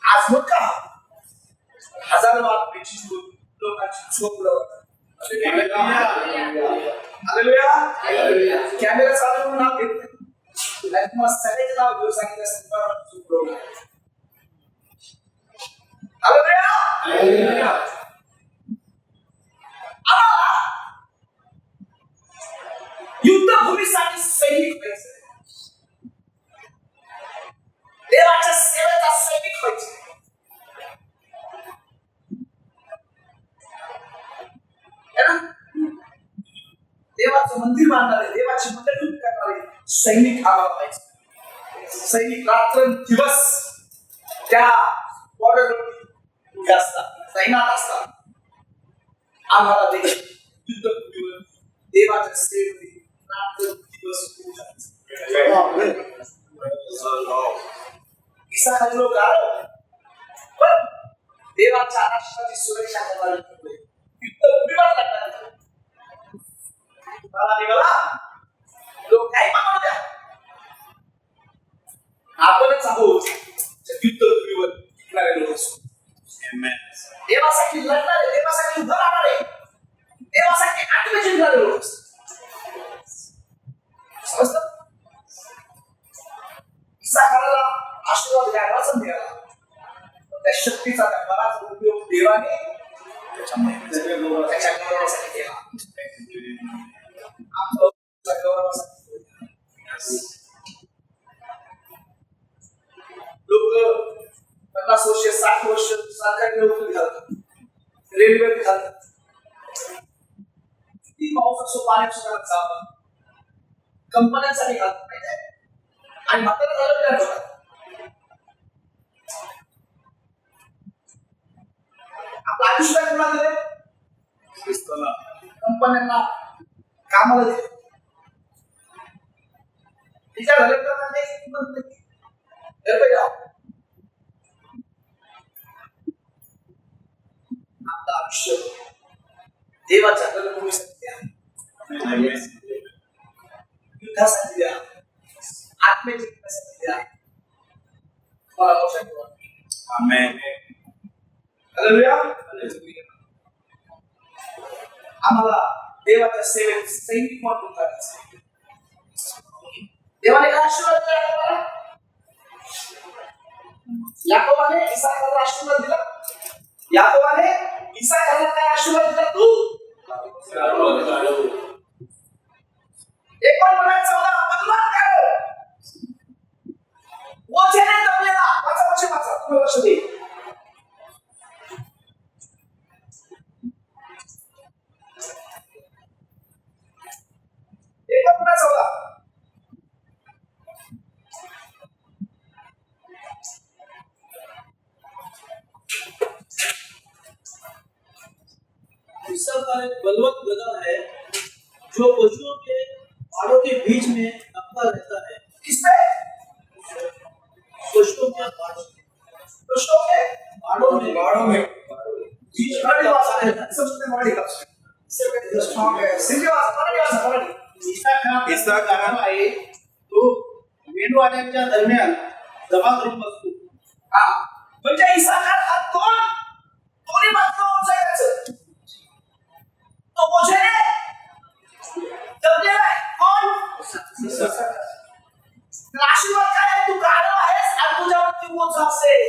आज मग का हजारो आत्मेची लोकांची झोप उडवतात. कॅमेरा चालू म्हणून नाव घेत नाही, तुम्हाला सगळ्याचे नाव घेऊन सांगितलं असतं झोप उडवणार. युद्धभूमीसाठी सैनिक व्हायचं, देवाच्या सेवेचा सैनिक व्हायचं. देवाचं मंदिर बांधणारे, देवाची मंडळी उभी करणारे सैनिक आम्हाला व्हायचं. सैनिक रात्र दिवस त्या बॉर्डरवरती उभे असतात, तैनात असतात. आम्हाला युद्धभूमीवर देवाच्या सेवेमध्ये रात्र दिवस उभे राहायचं. इसाखाली लोक आलं, पण देवाच्या राष्ट्राची सुरक्षा करणारे युद्धभूमीवर लागणार. लोक काय म्हणू द्या, आपणच आहोत युद्धभूमीवर टिकणारे लोक असतो. देवासाठी लढणारे, देवासाठी उभं राहणारे, देवासाठी आत्मे जिंकणारे लोक असतात. समजतं? इसाखाला आशीर्वाद घ्यायलाच मिळाला, त्या शक्तीचा त्या बराच उपयोग देवाने त्याच्या गौरवासाठी केला. आमच्या गौरवासाठी लोक 50 वर्ष 60 वर्ष सरकारी नोकरी घालतात, रेल्वेत घालतात, किती पाऊस असो पाणी सुद्धा जातात, कंपन्यांसाठी घालतात माहिती आहे. आणि म्हातारा झालं काय होतात, आपलं आयुष्य कुणा दिले, कंपन्यांना कामाला दिले. तिच्या घरात नाही किंमत नाही. आपलं आयुष्य देवाच्या रणभूमीसाठी द्या, युद्धासाठी द्या, आत्मेसाठी द्या. मला लक्षात ठेवा. आमेन. हालेलुया. आम्हाला देवाच्या सेवेत सैनिक म्हणून करायचं. देवाने काय आशीर्वाद दिला आम्हाला? याकोबाने इसाखाला आशीर्वाद दिला. याकोबाने इसाखाला काय आशीर्वाद दिला? तू एक पण म्हणायचं मला बदलाव कर. ओझेने दबलेला वाचा तुम्हाला लक्ष दे. एक पण म्हणायचं मला का एक बलवंत गधा है जो पशुओं के बाड़ों के बीच में नपता रहता है. किसपे? पशुओं के बाड़ों में बीच में भाषा है, सबसे बड़ी भाषा. इससे स्ट्रांग है. सीधी भाषा. इसाखाला आहे तो मेंढवाल्यांच्या दरम्यान दबा करून बसतो. हा म्हणजे इसाखार हा दोन्ही बाजूला ओझायचं. तो ओझेने दबलेला आहे. कोण? आशीर्वाद काय आहे? तू गाढव आहेस आणि तुझ्यावरती ओझं असेल.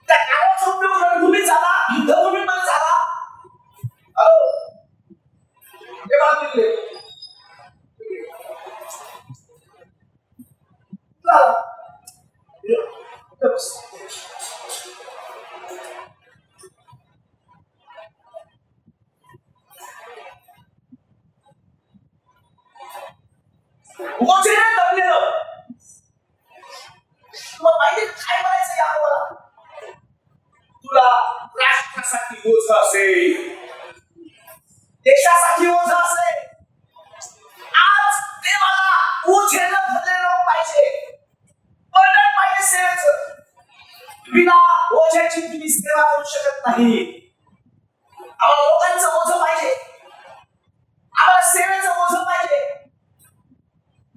त्या गाढवाचा उपयोग रणभूमीत झाला, युद्धभूमीमध्ये झाला. हे बाजूला ओझेने दबलेलं. तुम्हाला माहिती काय म्हणायचं याकोबाला? देशासाठी ओझ असेल, देशासाठी ओझ असेल. आज देवाला ओझेनं भरलेलं लोक पाहिजे, बर्डन पाहिजे सेवेचं. बिना ओझ्याची तुम्ही सेवा करू शकत नाही. आम्हाला लोकांचं ओझं पाहिजे, आम्हाला सेवेचं ओझं पाहिजे,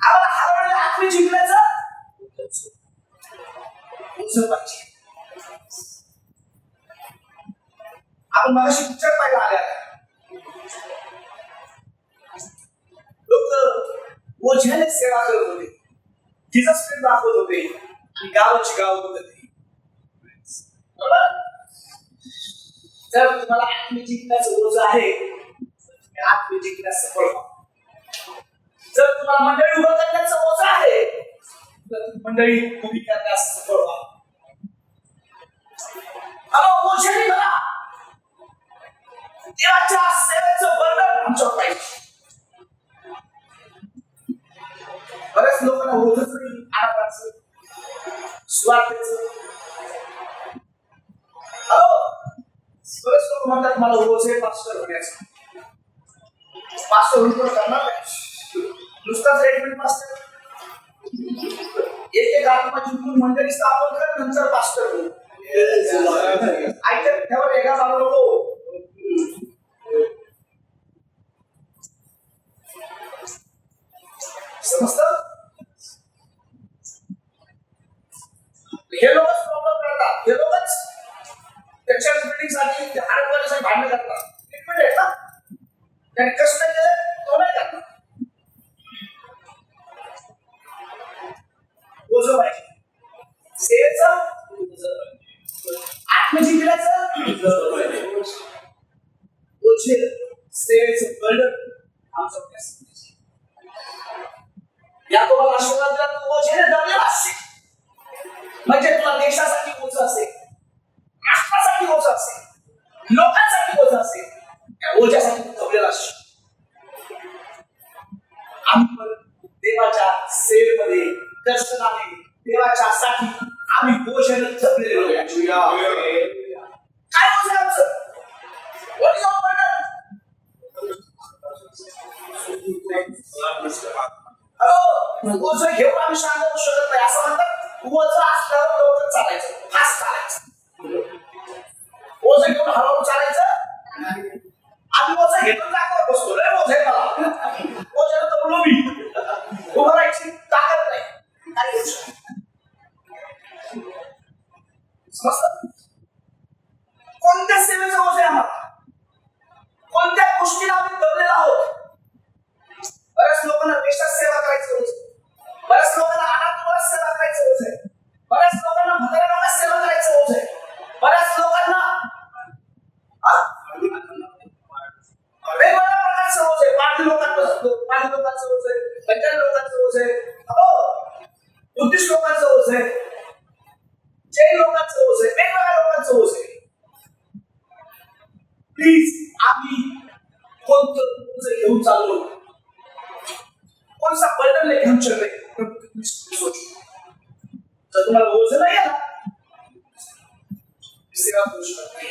आम्हाला हरवलेल्या आत्मे जिंकण्याचं ओझं पाहिजे. आपण मगाशी पिक्चर पाहिला आल्या, लोक ओझ्याने सेवा करत होते, जीसस प्रेम दाखवत होते आणि गावाची गाव बघत होते. बरोबर? जर तुम्हाला आत्मे जिंकण्याचं ओझं आहे, तुम्ही आत्मे जिंकण्यास सफल व्हा. जर तुम्हाला मंडळी उभं करण्याचं ओझं आहे, तर तुम्ही मंडळी उभी करण्यास सफल व्हा. ओझ्याने भरा. देवाच्या सेवेचं बर्डन आमच्यावर पाहिजे. बऱ्याच लोकांना ओझंच नाही, आडापाचं, स्वार्थाचं. बरेच लोक म्हणतात मला ओझ आहे पास्टर होण्याचं. पास्टर होऊन करणार नाही, नुसताच रेडमेड पास्टर. एक आत्मा जिंकून मंडळी स्थापन कर, नंतर पास्टर हो. ऐकत ठेवा, वेगळा चालू नको. समजतं? हे लोकच प्रॉब्लेम करतात, हे लोकच त्याच्या बिल्डिंगसाठी हार्डवेअरसाठी भांडण करतात. ट्रीटमेंट आहे ना, त्याने कष्ट केलं तो नाही करणार. ओझं पाहिजे सेवेचं, आत्मजिंकण्याचं ओझे, सेवेचं बर्डन आमच्यावर असतं. याकोबाला आशीर्वाद दिला, तो ओझेने दबलेला असेल. म्हणजे तुला देशासाठी ओझं असेल, राष्ट्रासाठी ओझं असेल, लोकांसाठी ओझं असेल, त्या ओझ्यासाठी दबलेला असेल. आम्ही पण देवाच्या सेवेमध्ये दर्शनाने देवाच्या साठी आम्ही ओझेने दबलेले लोक. काय ओझं आमचं? What is our burden? ओझं घेऊन आम्ही शांत बसू शकत नाही. असं म्हणतात ओझं असल्यावर लवकर चालायचं, फास्ट चालायचं. ओझं घेऊन हळूहळू चालायचं. आम्ही ओझं घेऊन जागेवर बसतो, रे ओझं आहे मला, ओझ्यानं तर बोलू मी, उभं राहायची ताकद नाही. काय करू शकतो? समजतं? कोणत्या सेवेचं ओझं आहे आम्हाला? कोणत्या गोष्टीला आम्ही दबलेलो आहोत? बऱ्याच लोकांना देशात सेवा करायचं होतं, बऱ्याच लोकांना अनाथ सेवा करायचं होतं, बऱ्याच लोकांना म्हाताऱ्या लोकांना सेवा करायचं होतं, बऱ्याच लोकांना वेगवेगळ्या प्रकारचं होत आहे. पारधी लोकांचं होत आहे, बंजारी लोकांचं होत आहे, बुद्धिस्ट लोकांचं होत आहे, जैन लोकांचं होत आहे, वेगवेगळ्या लोकांचं होत आहे. प्लीज आम्ही कोणतं घेऊन चाललो, कोणता बर्डन लेके हम चल रहे, सोचो. जर तुम्हाला ओझं नाही आला, सेवा करू शकत नाही.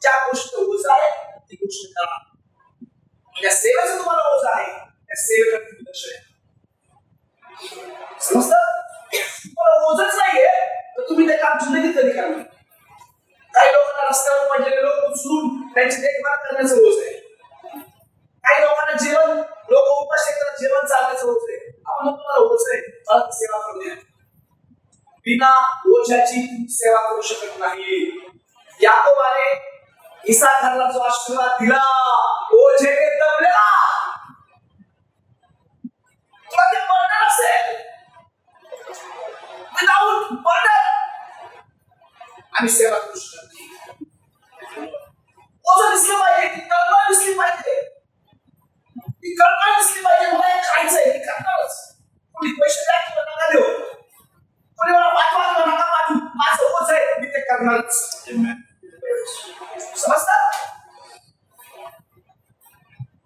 ज्या गोष्ट ओझं आहे ती गोष्ट करा. त्या सेवेचं तुम्हाला ओझं आहे, त्या सेवेकडे तुम्ही लक्ष द्या. समजतं? तुम्हाला ओझंच नाहीये तर तुम्ही ते काम जिंदगीत कधी करणार? काही लोकांना रस्त्यावर पडलेले लोक उचलून त्यांची देखभाल करण्याचं ओझं आहे. काही लोकांना जेवण, लोक उपाशी करत जेवण चालण्याचं ओझं आहे. आपण तुम्हाला ओझं आहे, मला सेवा करू द्या. बिना ओझ्याची सेवा करू शकत नाही. याकोबाने इसाखारला जो आशीर्वाद दिला, ओझेने दबलेला, तुला ते बर्डन असेल, विदाउट बर्डन आम्ही सेवा करू शकत नाही. ओझं दिसलं पाहिजे, ती कल्पना दिसली पाहिजे, ती कल्पना दिसली पाहिजे. मला हे खायचंय, हे करणारच. कोणी पैसे द्या किंवा नका देऊ, कोणी मला पाठवा किंवा नका पाठवू, माझं ओझं आहे, मी ते करणारच. समजतं?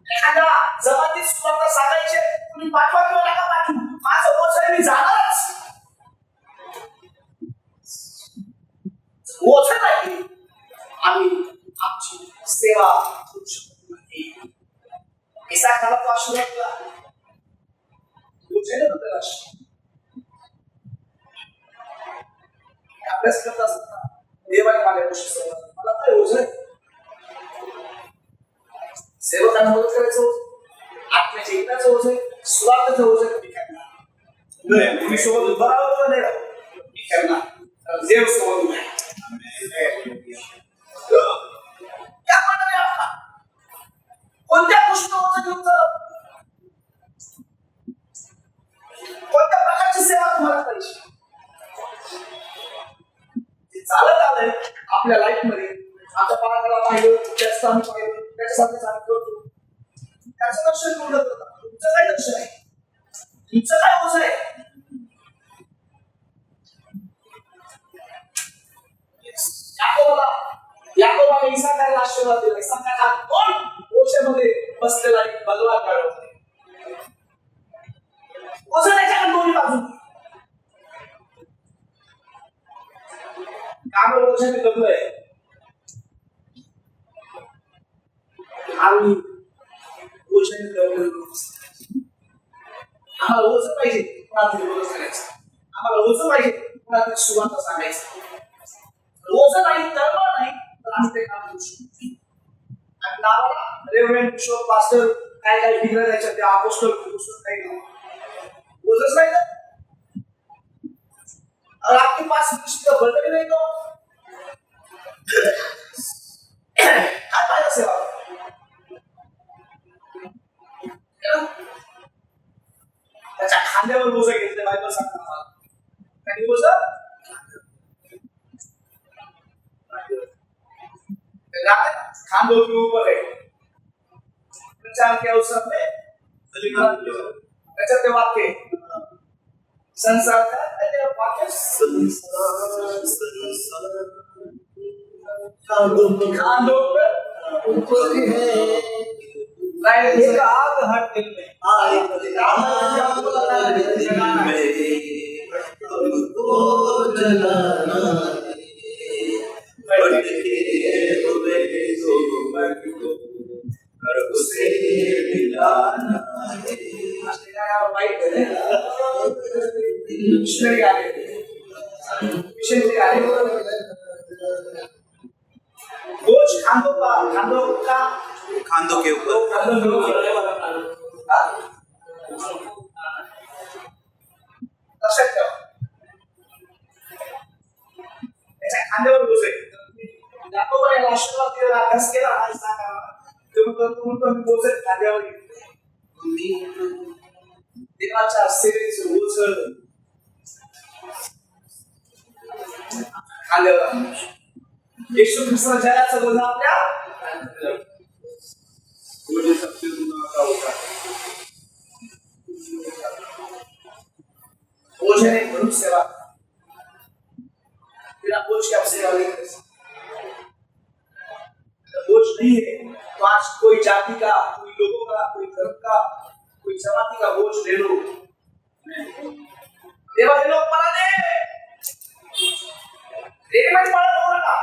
एखाद्या जमातीत सुद्धा सांगायचे, कोणी पाठवा किंवा नका पाठवू, माझं ओझं आहे, मी जाणारच. ओझं नाही, आम्ही आमची सेवा करू शकत नाही. ऐसा खाला तो आशीर्वाद दिला. तुझे ना अभ्यास करत असताना देवाने माझ्या गोष्टी समजल्या. मला काय ओझं आहे? सेवकांना मदत करायचं ओझं, आत्म्याच्या ऐकण्याचं ओझं आहे, स्वार्थाचं ओझं आहे. मी करणार. तुम्ही सोबत उभं राहतो नाही राहू, मी करणार. कारण देव सोबत उभा आहे. या मंडळी आपला कोणत्या गोष्टी ओझं घेऊन चालत, कोणत्या प्रकारची सेवा तुम्हाला करायची चालत आलंय आपल्या लाईफ मध्ये. आता पाराला पाहिलं, त्याचं आम्ही पाहिलं, त्याच्यासाठी चालू करतो, त्याचं दर्शन पूर्ण करतात. तुमचं काय दर्शन आहे? तुमचं काय ओझं आहे? याकोबाने इसाकाला आशीर्वाद दिला. इसाकाला कोण ओझ्यामध्ये बसलेला एक बलवान काढवते. ओझं त्याच्याकडे दोन्ही बाजू. आम्ही ओझ्याने दबलोय. आम्ही ओझ्याने दबलो. आम्हाला ओझं पाहिजे कोणातरी बोलत सांगायचं. आम्हाला ओझं पाहिजे कोणातरी सुवार्ता सांगायचं. ओझं नाही, धर्म नाही, तर आम्ही ते काम करू शकतो. आणि नावाला रेव्हरंड बिशप पास्टर काय काय डिग्री द्यायच्या त्या अपोस्टल काही नाही. ओझंच नाही तर और आपके पास कृष्ण का बर्तन नहीं तो काय फायदा सेवा? त्याच्या खांद्यावर बोझं घेतलं. बायबल सांगतो मला काही बोझं खांदों के ऊपर है. प्रचार के अवसर में प्रचार के वाक्य संसार का वाक्य खांदों पर ऊपर है. एक आग हर दिल में बोझ खांदों के ऊपर लक्षात ठेवा. त्याच्या खांद्यावर बोझ आहे. याकोबाने आशीर्वाद दिला, अभ्यास केला, तुम्ही बोझ खांद्यावर देवाच्या सेवेचं बोझ खांद्यावर. येशू ख्रिस्त जगाचं बोझ आपल्या बोझने भरून सेवा. बिना बोझ के आप सेवा नहीं कर सकते. बोझ नहीं है तो आज कोई जाति का, कोई लोगों का, कोई धर्म का, कोई जमाती का बोझ ले लो. देवा दे लो मला दे. रेडीमेड मला देऊ नका.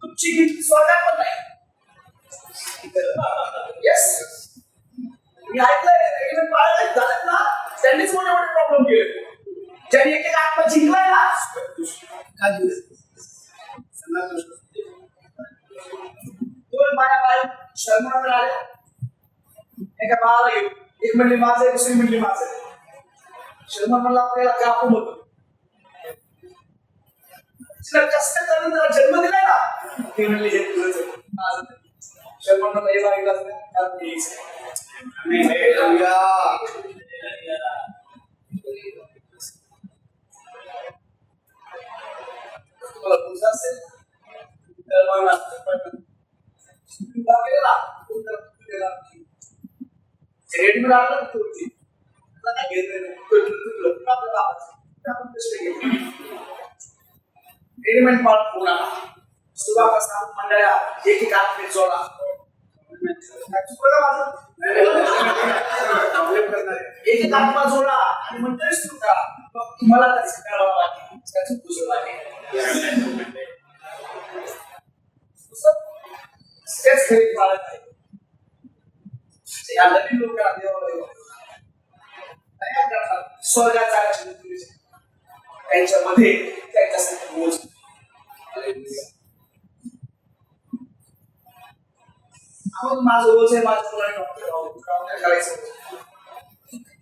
तुमची गिफ्ट स्वर्गात पण नाही. येस, मी ऐकलंय रेडीमेड पाळत झालेत ना, त्यांनीच मोठे मोठे प्रॉब्लेम केले. ज्यांनी एक एक आत्मा जिंकलाय ना काय दिलं दोन बाया बाई शर्माला आल्या. एका बाळाला घेऊन एक म्हणली माझं आहे, दुसरी म्हणली माझं आहे. शर्मा म्हणला आपल्याला काय आपण होतो तिला कष्ट करून त्याला जन्म दिलाय ना, ते म्हणले हे तुझंच आहे, माझं नाही. शर्मा म्हणला हे बाईलाच नाही, त्यात मी यायचं. तुम्हाला बोझ असेल तर मला रेडीमेड आणलं होती रेडीमेड पाळ पुन्हा सुबह का साथ मंडळा एक एक हात में जोड़ा. एक एक आत्मा जोडा आणि मंडळीच तुमचा मग तुम्हाला त्याचं करावं लागेल, त्याचं पुजवं लागेल. तेच खरे पाळत आहे. या नवीन लोकांना देवाला तयार करतात स्वर्गाचा त्यांच्यामध्ये त्यांच्यासाठी बोज. आपण माझं ओझ आहे, माझं पुराण डॉक्टर करायचं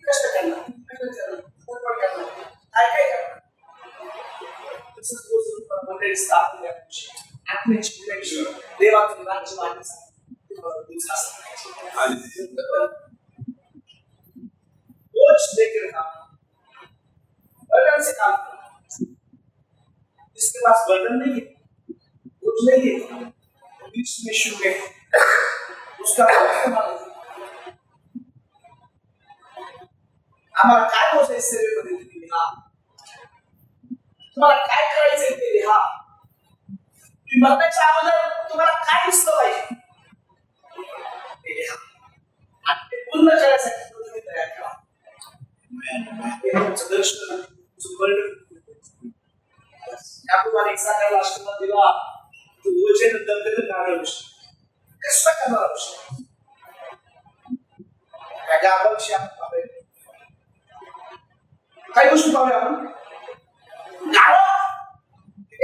कष्ट करणार, काय काय करणार मंडळी स्थापन आत्म्याची देवाचं राज्य देखील काम बर्डन से काम जिसके पास बर्डन नहीं है कुछ नहीं है बीच में शुभ है उसका आम्हाला काय होतं सेवेमध्ये तुम्ही लिहा, तुम्हाला काय करायचंय ते लिहा. तुम्ही मरण्याच्या अगोदर तुम्हाला काय दिसलं पाहिजे ते लिहा आणि ते पूर्ण करण्यासाठी तुम्ही तयार करा. तुमचं दर्शन तुमचं वर्णन याप्रमाणे एक साकारला आशीर्वाद दिला तो ओझेनं दगड काढणार कष्ट करणार गावाविषयी आपण पाहूया. काही गोष्टी पाहूया आपण. गाढव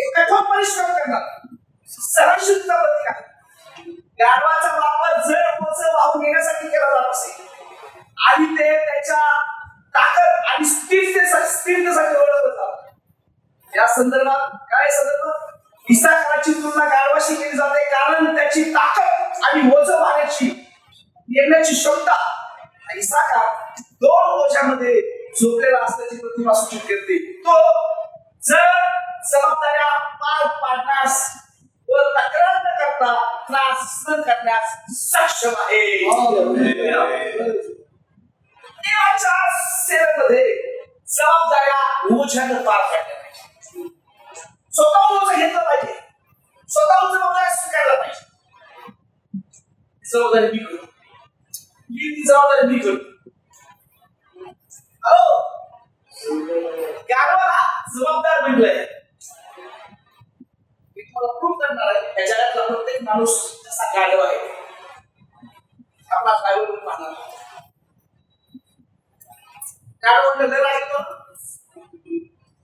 एक कठोर परिश्रम करणार सहनशीलता प्रतीक आहे. गाढवाचा वापर जड बोझ वाहून नेण्यासाठी केला जात असे आणि ते त्याच्या ताकद आणि स्थिरतेसाठी ओळखलं जातं. या संदर्भात काय संदर्भात इसाकाची तुलना गाढवाशी केली जाते कारण त्याची ताकद आणि ओझ वाहण्याची नेण्याची क्षमता. इसाका दोन ओझ्यामध्ये झोपलेला असल्याची प्रतिमा सूचित करते. तो जर जबाबदाऱ्या पार पाडण्यास व तक्रार न करता त्रास न करण्यास सक्षम आहे. देवाच्या सेवेमध्ये जबाबदाऱ्या ओझ्यानं पार पाडल्या पाहिजे. स्वतःहून ओझं घेतलं पाहिजे, स्वतःहून जबाबदाऱ्या स्वीकारल्या पाहिजे. जबाबदारी मी करतो, ती जबाबदारी मी करतो. गाढवाला जबाबदार म्हटलंय. मी तुम्हाला प्रूव्ह करणार आहे या जगातला प्रत्येक माणूस जसा गाढव आहे आपला ड्रायव्हर म्हणून पाहणार. गाढव म्हणलं आहे का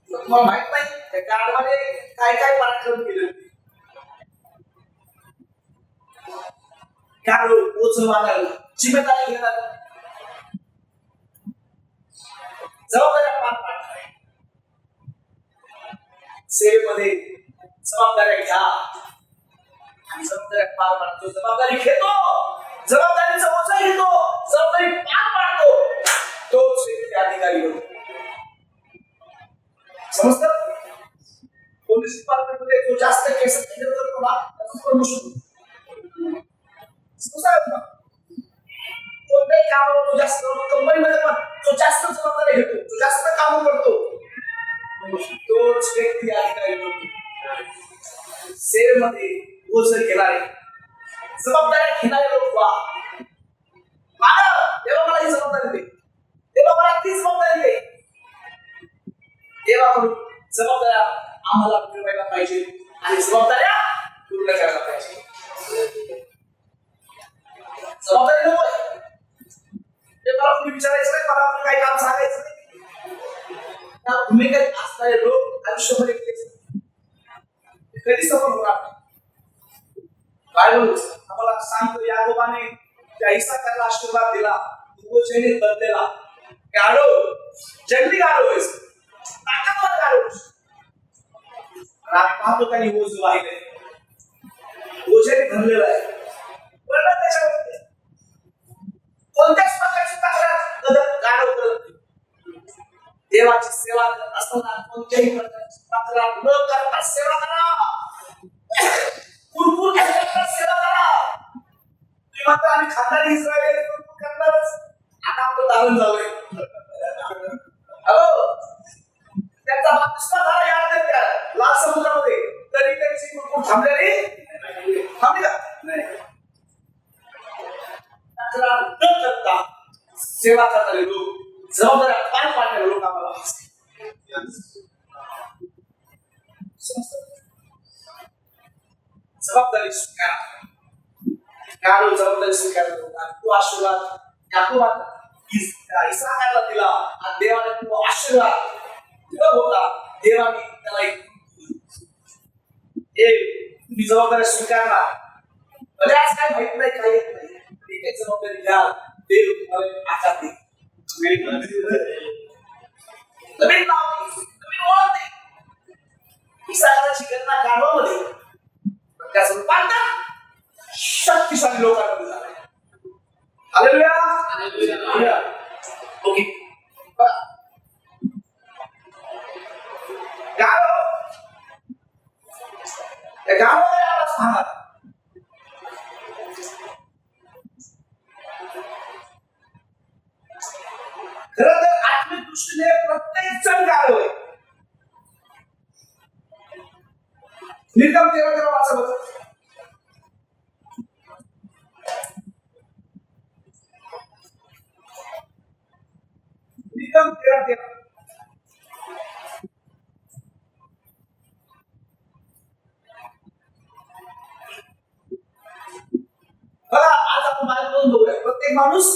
तुम्हाला माहित नाही त्या गाढवाने काय काय पराक्रम केले. गाढव ओझं वाढायला जिम्मेदारी घेणार, जबाबदाऱ्या पार पाडणार. सेवेमध्ये जबाबदाऱ्या घ्या आणि जबाबदाऱ्या पार पाडतो. जबाबदारी घेतो, जबाबदारीचा ओझा घेतो, जबाबदारी पार पाडतो, तोच व्यक्ती अधिकारी होतो. समजतं? पोलीस डिपार्टमेंटमध्ये जो जास्त केस हँडल करतो ना त्याचं प्रमोशन होतं. कोणत्याही कामावर तो जास्त कंपनीमध्ये पण जो जास्त जबाबदारी घेतो, जो जास्त काम करतो, तोच व्यक्ती अधिकारी होतो. सेवेमध्ये ओझं घेणारे, जबाबदारी घेणारे लोक वा देवा मला ही जबाबदारी दे, देवा मला ती जबाबदारी दे. देवाकडून जबाबदाऱ्या आम्हाला मिळवायला पाहिजे आणि जबाबदाऱ्या पूर्ण करायला पाहिजे. जबाबदारी नको आहे ते मला तुम्ही विचारायचं नाही, मला आपण काही काम सांगायचं नाही. त्या भूमिकेत असणारे लोक आयुष्यामध्ये कधी सफल होणार नाही. बायबल आम्हाला सांगतो याकोबाने त्या इसाकाला आशीर्वाद दिला, ओझेने बदलेला. गाढव जंगली गाढव आहे, ताकदवर गाढव. आम्ही पाहतो त्यांनी ओझ वाहिले, ओझेने भरलेला आहे. बरं त्याच्यामध्ये कोणत्याच प्रकारची तक्रार गाढव करत नाही. देवाची सेवा करत असताना कोणत्याही प्रकारची तक्रार न करता सेवा करा. कुरकुर करता सेवा करा. तुम्ही म्हणता आम्ही खानदानी इस्रायल कुरकुर करणारच, आता आपलं धारण झालंय. त्यांचा बाप्तिस्मा झाला या लाल समुद्रामध्ये, तरी त्यांची कुरकुर थांबलेली थांबली का नाही. तक्रार न करता सेवा करणारे लोक, जबाबदाऱ्या पार पाडणारे लोक आम्हाला जबाबदारी स्वीकारा. गाढव जबाबदारी स्वीकारला होता. तो आशीर्वाद याकोबाला इसाकाला दिला आणि देवाने तो आशीर्वाद दिला होता. देवाने त्याला तुम्ही जबाबदारी स्वीकारला. म्हणजे आज काय माहित नाही, काही येत नाही, एक जबाबदारी घ्या. देव तुम्हाला आकार देईल. नवीन नाव नवीन ओळख देईल. इसाकाची गणना गाढवामध्ये त्याचं रूपांतर शक्तिशाली लोकांमध्ये झालं. Hallelujah, hallelujah. ओके, बघा गाढव त्या गाढवाला आवाज पाहणार. खरं तर आत्मिक दृष्टीने प्रत्येक जण गाढव आहे. निर्गम 13 वाचा बघा. निर्गम 13 बघा. आज आपण बायबल बघूया. प्रत्येक माणूस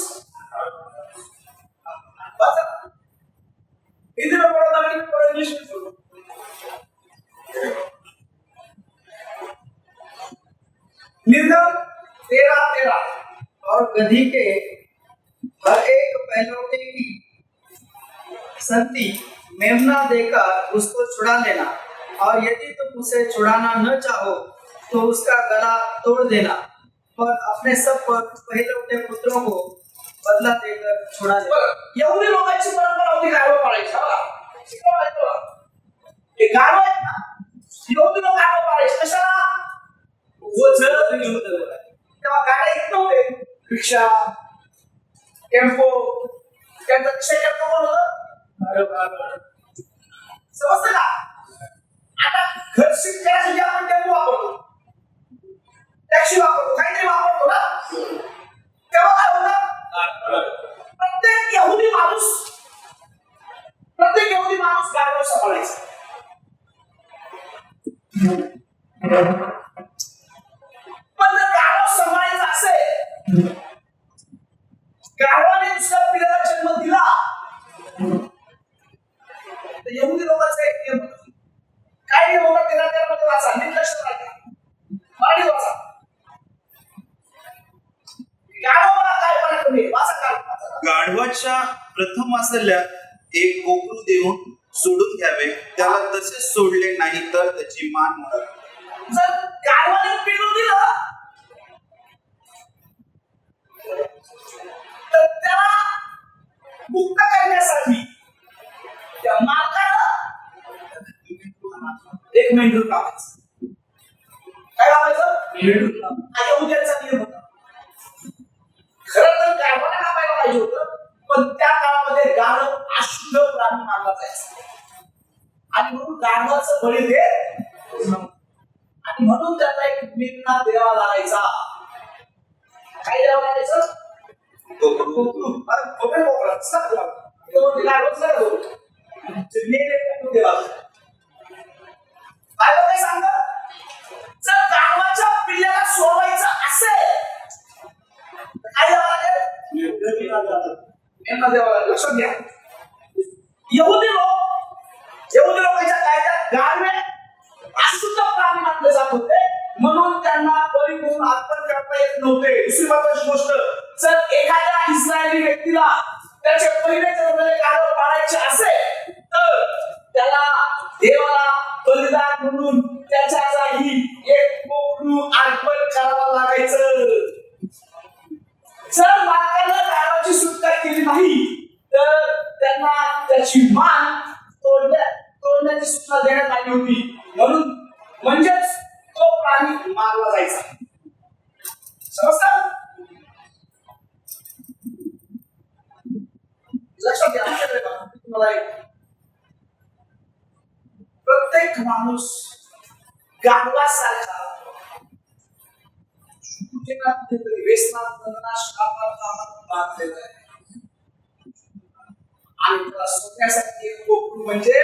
हिंदी में पढ़ा था कि इंग्लिश में पढ़ो. निर्गम 13 और गधी के हर एक पहलौठे की संति मेमना देकर उसको छुड़ा लेना, और यदि तुम उसे छुड़ाना न चाहो तो उसका गला तोड़ देना, पर अपने सब पहलौठे पुत्रों को बदला देकर छुड़ा लेना. यहुदी लोकांची परंपरा होती गाढव पाळायची. हे गाढव आहेत ना, यहुदी लोक गाढव पाळायचे. कशाला? वजन घेऊन जायला. तेव्हा गाड्या येत नव्हते. रिक्षा, टेम्पो, त्यांचा रिक्षा टेम्पो कोण होतं? समजतं का? आता घर शिफ्ट करायसाठी आपण टेम्पो वापरतो, टॅक्सी वापरतो, काहीतरी वापरतो ना. तेव्हा काय होतं? प्रत्येक यहुदी माणूस गाढव सांभाळायचा. पण जर गाढव सांभाळायचा असेल, गाढवाने दुसऱ्या पिढीला जन्म दिला, तर यहुदी लोकांचा एक नियम होता. काय नियम होता? 13 मध्ये वाचा. नीट लक्ष द्या. मराठी वाचा. गाढवाला काय फरक नाही. वाचा काय? गाढवाच्या प्रथम वासल्यात एक कोकरू देऊन सोडून घ्यावे, त्याला तसेच सोडले नाही तर त्याची मान मोडावी. जर गाढवाने पिलू दिलं तर त्याला मुक्त करण्यासाठी त्या मालकानं एक मेंढरू कापायचं. काय कापायचं? मेंढरू. हा यहुद्यांचा नियम होता. खरं तर गाढवाला कापायला पाहिजे होतं, पण त्या काळामध्ये गाढव अशुद्ध प्राणी मानला जायचा आणि म्हणून गाढवाचं बळी देत नव्हतं. आणि म्हणून त्याला एक मेमना द्यावा लागायचा. काय द्यावं लागायचं? कोकरू. काय सांगत? जर गाढवाच्या पिल्ल्याला सोडवायचं असेल काय द्यावं लागेल? मेमना द्यावा लागेल. लक्षात घ्या. यहुदी लोकांच्या कायद्यात गाढवे अशुद्ध प्राणी मानले जात होते, म्हणून त्यांना बळी म्हणून अर्पण करता येत नव्हते. दुसरी महत्वाची गोष्ट, जर एखाद्या इस्रायली व्यक्तीला त्याचे पहिले जन्मलेले गाढव पाळायचे असेल तर त्याला देवाला बलिदान म्हणून त्याच्या जागी एक कोकरू अर्पण करावं लागायचं. जर मालकानं गाढवाची सुटका केली नाही तर त्यांना त्याची मान तोडण्याची सूचना देण्यात आली होती. म्हणजेच तो प्राणी मारला जायचा. समजतं? लक्षात घ्या. आमच्याकडे बघा, तुम्हाला प्रत्येक माणूस गाढवासारखा कुठेतरी व्यसनात बांधलेला आहे आणि त्याला सोडण्यासाठी एक कोकरू म्हणजे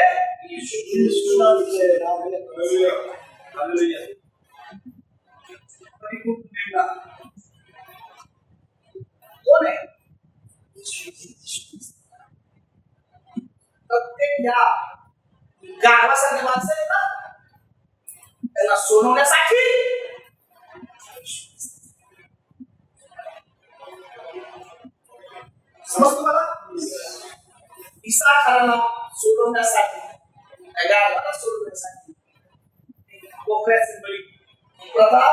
प्रत्येक या गाढवासारखी माणसं आहेत ना, त्यांना सोडवण्यासाठी समज तुम्हाला इसाखाना सोडवण्यासाठी गाढवाला सोडवण्यासाठी कोकऱ्याचे बळी प्रथा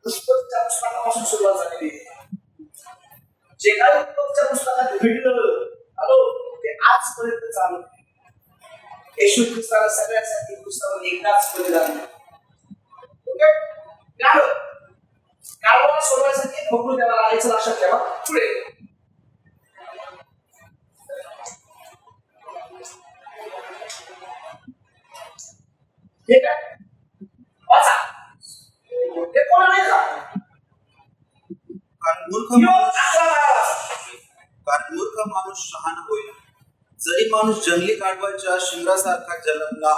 उत्पत्तीच्या पुस्तकापासून सुरुवात झालेली आहे. जे काही उत्पत्तीच्या पुस्तकात घडलं हॅलो ते आजपर्यंत चालू आहे. येशू ख्रिस्ताला सगळ्यांसाठी पुस्तकावर एकदाच बलिदान ओके गाढवाला सोडवण्यासाठी बघू द्यावा लागायचं लक्षात ठेवा. पुढे ठीक आहे वाचा हे कोण नाही का कारण मूर्ख माणूस शहाणा होईल. जरी माणूस जंगली गाढवाच्या शिंगासारखा जन्मला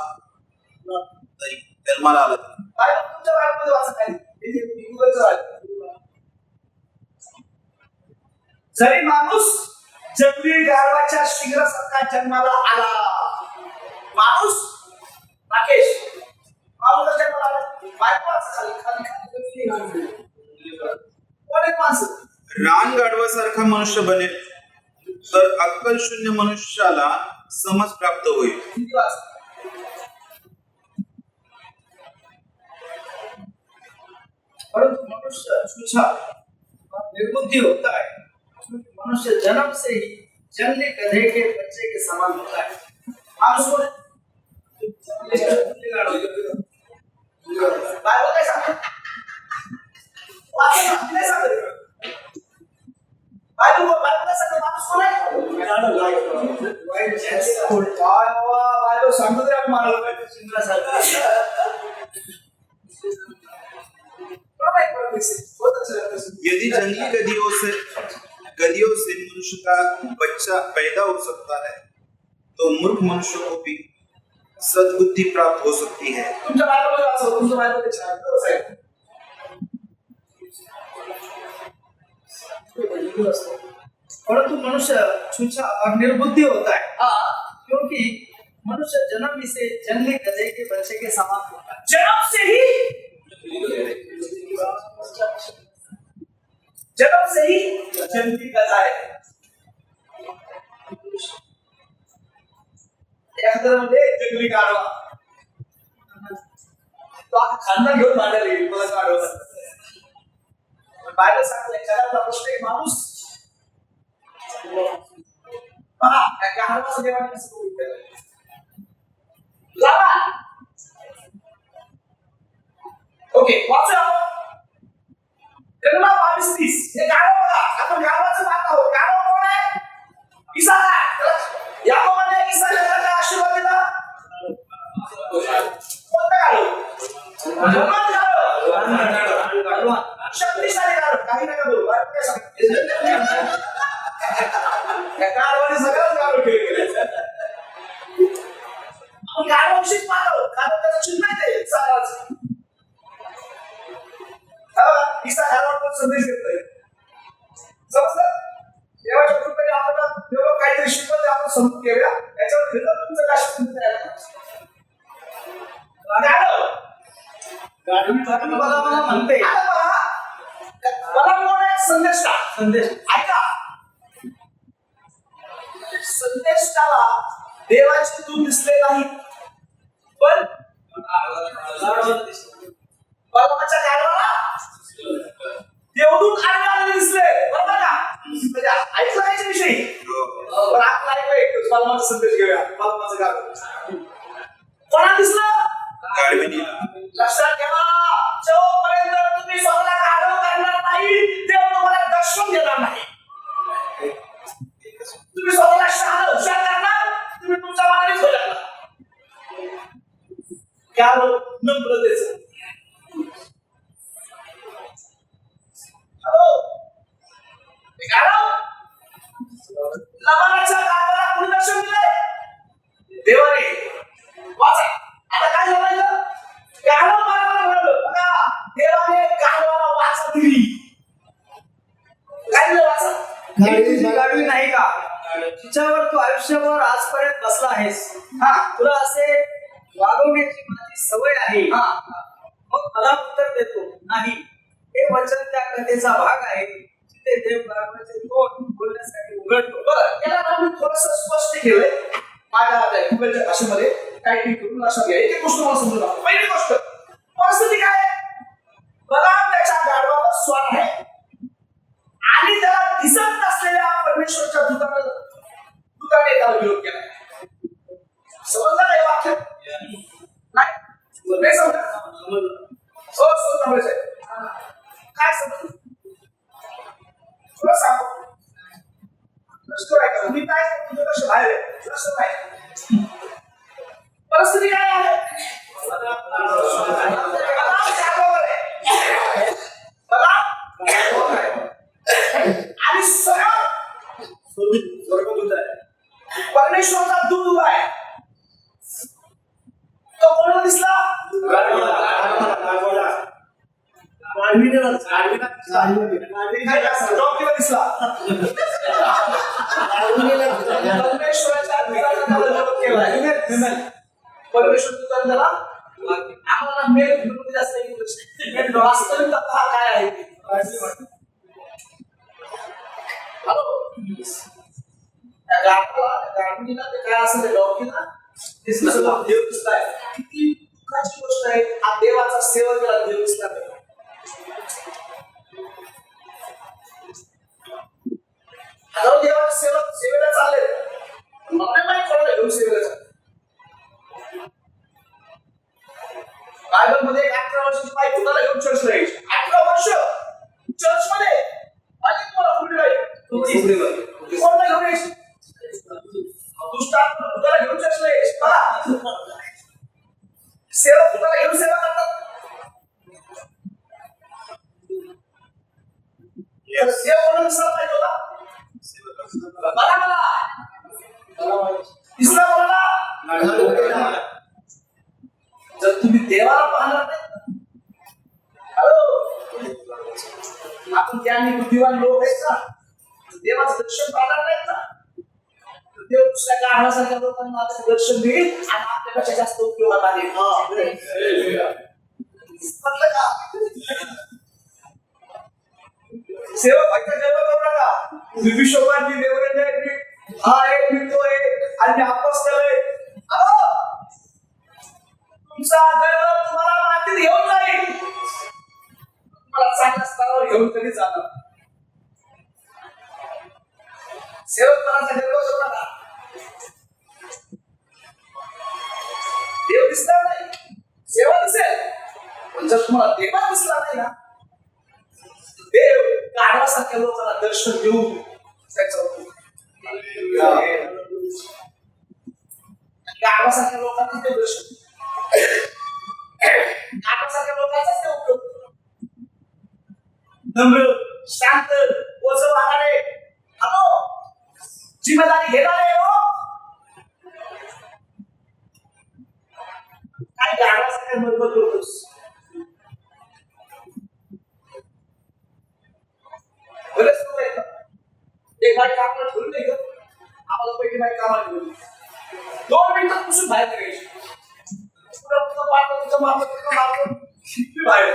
तरी जन्माला आला तरी. काय तुमच्या बाळामध्ये वाचा खाली हे गुगलचं आहे. जरी माणूस जंगली गाढवाच्या शिंगासारखा जन्माला आला. माणूस राकेश माणूस जन्माला आला बायको वाचा खाली खाली खाली कोण एक माणसं रान गाढवासारखा मनुष्य बनेल तर अक्कल शून्य मनुष्याला समज प्राप्त होईल. परंतु मनुष्य छूछा और निर्बुद्धि होता है. मनुष्य जन्म से ही जंगली गधे के बच्चे के समान होता है. माणूस कोण बायको काय सांगते वाचा ना, काय सांगते बायको काय सांगते माणूस कोण आहे. बायको सांगतो तरी आपण मानलं यदि जंगली गधियों से मनुष्य का बच्चा पैदा हो सकता है तो मूर्ख मनुष्य को भी सद्बुद्धि प्राप्त हो सकती है. तुमच्या बायकोमध्ये वाचव तुमच्या बायकोमध्ये छान साहेब परंतु मनुष्य छूछा और निर्बुद्धि होता है हाँ क्योंकि मनुष्य जन्म ही से जंगली गधे के बच्चे के समान होता है. जन्म से ही जंगली गधा है. एखाद्यामध्ये जंगली गाढवा तो आता खानदान घेऊन मांडायला येईल मला गाढवा बायला सांगलं एखादा प्रश्न एक माणूस पहा गाढवाचं देवाने कसं करून केलं लावा ओके वाचा जन्म 22-30 हे गाढव बघा आपण गाढवाचं पाहत आहोत. गाढव कोण आहे. इसाक याकोबाने इसाकला काय आशीर्वाद दिला. कोणता गाढव शक्तिशाली गाढव काही नका बोलू या गाढवाने सगळंच गाढव केलं. आपण गाढवाविषयीच पाहत आहोत. गाढव त्याचं चिन्ह आहे ते साराचं इसा गाढवावर संदेश देतोय. समजलं देवाच्या कृपेने आपल्याला देव काहीतरी शिकवते आपण समजून घेऊया. याच्यावर खरं तुमचं काय मला म्हणते मला कोण आहे संदेष्टा संदेश ऐका संदेष्टाला देवाचे दूत दिसले नाही पण बाबाच्या गाढवाला देवदूत आलेले दिसले बरोबर का. म्हणजे ऐकलं याच्याविषयी पण आपण ऐकलंय बाबाचा संदेश घेऊया. बाबाचं गाढव कोणा दिसलं गाढविणी लक्षात ठेवा जोपर्यंत तुम्ही स्वतःला गाढव करणार नाही देव तुम्हाला दर्शन देणार नाही. तुम्ही स्वतःला शहाणा हुशार करणार तुम्ही तुमच्या मानाने खोलणार गाढव नम्रतेचं. हॅलो गाढव लबानाच्या गाढवाला कोणी दर्शन दिलंय देवाने. वाचा आता काय झालं गाढव मला म्हणालं बघा देवाने गाढवाला वाचा दिली. काय दिलं वाचा गाढवी नाही का जिच्यावर तू आयुष्यभर आजपर्यंत बसला आहेस, हा तुला असे वागवण्याची माझी सवय आहे. हा मग मला उत्तर देतो नाही. हे वचन त्या कथेचा भाग आहे जिथे देव ब्राह्मणाचे तोंड बोलण्यासाठी उघडतो. बरं याला ना मी थोडस स्पष्ट केलंय माझ्या गुगलच्या भाषेमध्ये टायपिंग करून लक्षात घ्या. एक गोष्ट मला समजून दाखवा. पहिली गोष्ट परिस्थिती काय आहे? बलाम त्याच्या गाढवावर स्वार आहे आणि त्याला दिसत नसलेल्या परमेश्वरच्या दूताने त्याला विरोध केला. समजलं का हे वाक्य? नाही समजलं. हो समजायचं काय समजलं थोडं सांगू. लष्कर आहे का? मी काय तुझं लक्ष बाहेर आहे. लष्कर आहे. परिस्थिती काय आहे? बलाम जागेवर आहे. बलाम आणि स्वर्गदूत आहे. परमेश्वराचा दूत उभा आहे. तो कोणाला दिसला? डॉक्टरला दिसला. परमेश्वराच्या दूताने त्याला विरोध केला. परमेश्वर दूताने त्याला आम्हाला मेल घेऊन जास्त एक वास्तविक तत्व हा काय आहे? हॅलो त्या गाडीला ते काय असेल ते डॉक्टरला दिसला. देव दिसलाय. किती दुःखाची गोष्ट आहे. हा देवाचा सेवक केला देव दिसला नाही. हजारो देवाचे सेवक सेवेला चालले. मला नाही कळलं घेऊन सेवेला चालले. बायबल मध्ये 18 वर्षाची बाई भूताला घेऊन चर्चला यायची. 18 वर्ष चर्च मध्ये आणि तुम्हाला कुठे जाईल? कोणता घेऊन यायची? दुष्टात्मा भूताला घेऊन चर्चला यायची. बघा सेवक भूताला घेऊन सेवा करतात. सेवक म्हणून दिसला पाहिजे होता. बघा मला दिसला मला. जर तुम्ही देवाला पाहणार नाही, हॅलो आपण ज्ञानी बुद्धिवान लोक आहेत का? देवाचं दर्शन पाहणार नाहीत ना? देव दुसऱ्या गाढवासारख्या लोकांना आपलं दर्शन देईल आणि आपल्यापेक्षा जास्त उपयोगात आहे. म्हटलं का सेवक फक्त जन्म करू नका. विश्ववादी देवरेंद्र हा एक मित्र आहे आणि अपस्तल आहे. तुमचा जन्म तुम्हाला मातीत घेऊन जाईल. तुम्हाला चांगल्या स्तरावर घेऊन तरी जाणार. सेवकपणाचा गर्व करू नका. देव दिसणार नाही, सेवा दिसेल. पण जर तुम्हाला देवा दिसला नाही ना, देव गाढवासारख्या लोकांना दर्शन देऊन त्याचं गाढवासारख्या लोकांना ते दर्शन गाढवासारख्या लोकांचाच ते उपयोग. नम्र शांत ओझं वाहणारे जिम्मेदारी घेणारे हो. काय गाढवासारख्या बरोबर करतोस? बरेच लोक आहेत. एक बाई कामाला ठेवून नाही गं. आम्हाला पहिली बाई कामाला ठेवली. 2 मिनिटात पुसून बाहेर निघायची. पुढं पाहतो तिथं मारतो बाहेर.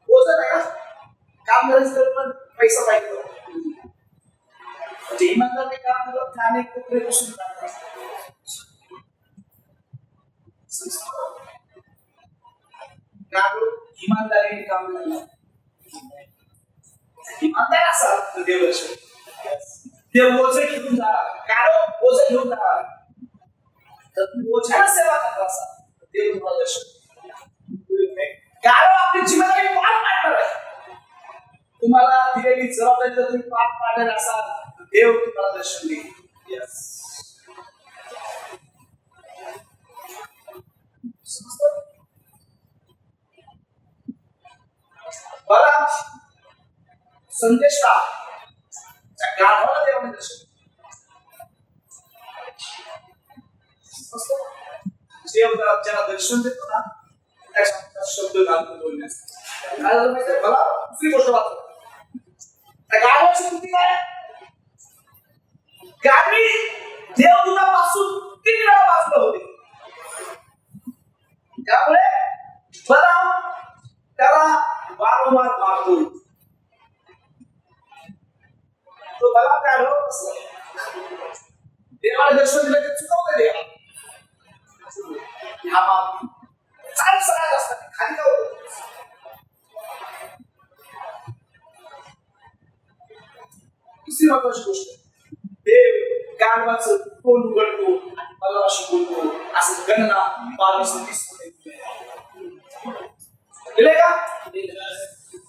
ओझं नाही का? काम करायचं तर पण पैसा पाहिजे. म्हणजे इमानदारने काम करत खाणे कपडे पुसून टाकतात. इमानदारीने काम करणार. इमानदार असा देव दर्शन. देव ओझं घेऊन जाणार. गाढव ओझं घेऊन जाणार. तर तू ओझ्याला सेवा करत असा देव तुम्हाला दर्शन. गाढव आपली जिम्मेदारी पार पाडणार आहे. तुम्हाला दिलेली जबाबदारी जर तुम्ही पार पाडणार असाल देव तुम्हाला दर्शन देईल. बला संदेश का गाढवाला देवाने दर्शन देव ज्याला दर्शन देतो ना त्याच्या शब्द घालून बोलण्यास काय झालं माहिती आहे? बला दुसरी गोष्ट वाचतो. त्या गाढवाची कृती काय? गाढवी देवदूतापासून 3 वेळा वाचलं होते. त्यामुळे बलराम त्याला वारंवार मारतो. तो बलराम काय होत असला देवाला दर्शन दिलं की चुकवलं देवा. हा बाप चाल सगळ्यात असतात खाली का होत. दुसरी महत्वाची गोष्ट देव गाढवाचं तोंड उघडतो आणि बलरामाशी बोलतो. असं गणना 22-30 दिले का?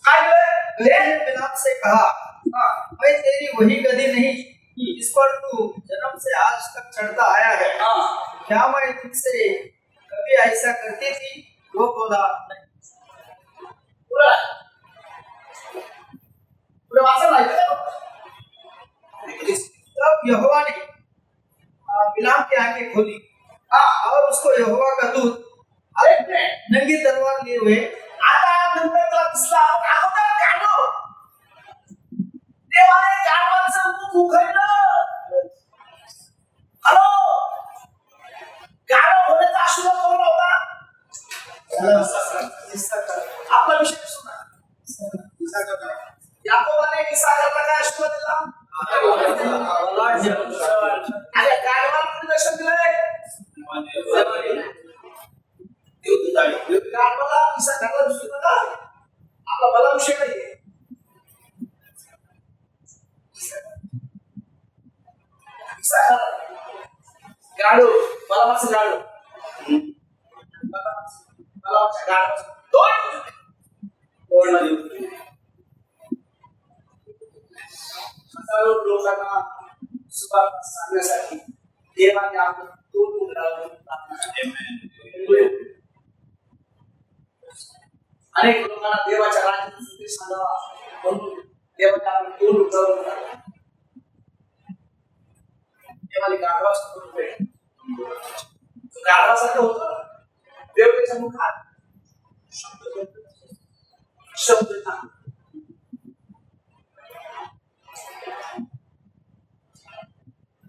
काय दिले? गधे ने बिलात से कहा, मैं तेरी वही गधी नहीं जिस पर तू जन्म से आज तक चढ़ता आया है. क्या मैं तुझसे कभी ऐसा करती थी? वो बोला नहीं. पुरा पुरा वाचन नाही का? तब यहोवा ने बिलाम की आंखें खोली और उसको यहोवा का दूत अरे नंगी तलवार लिए हुए आता नंतरचा दिसला अगोदर गाढव. देवाने गाढवाचं मुख उघडलं. हॅलो गाढव होण्याचा आशीर्वाद कोण होता? आपला विषय सुना. याकोबाने इसाकाला काय आशीर्वाद दिला? अरे गाढवाला कोणी दर्शन दिलंय? गाढवाला इसाकाला दुसरं का? आपला भला विषय नाहीये. इसाकाला गाढव बलरामाचं गाढव बलरामाच्या गाढवाचं तोंड हजारो लोकांना सुभाषित सांगण्यासाठी देवाने आपलं तोंड उघडावं. अनेक लोकांना देवाच्या राज्याचा संदेश सांगावा म्हणून देवाने आपलं तोंड उघडावं. देवाने गाढवाचं तोंड उघडलं. गाढवासारखं होतं. देव त्याच्या मुखात शब्द नाही.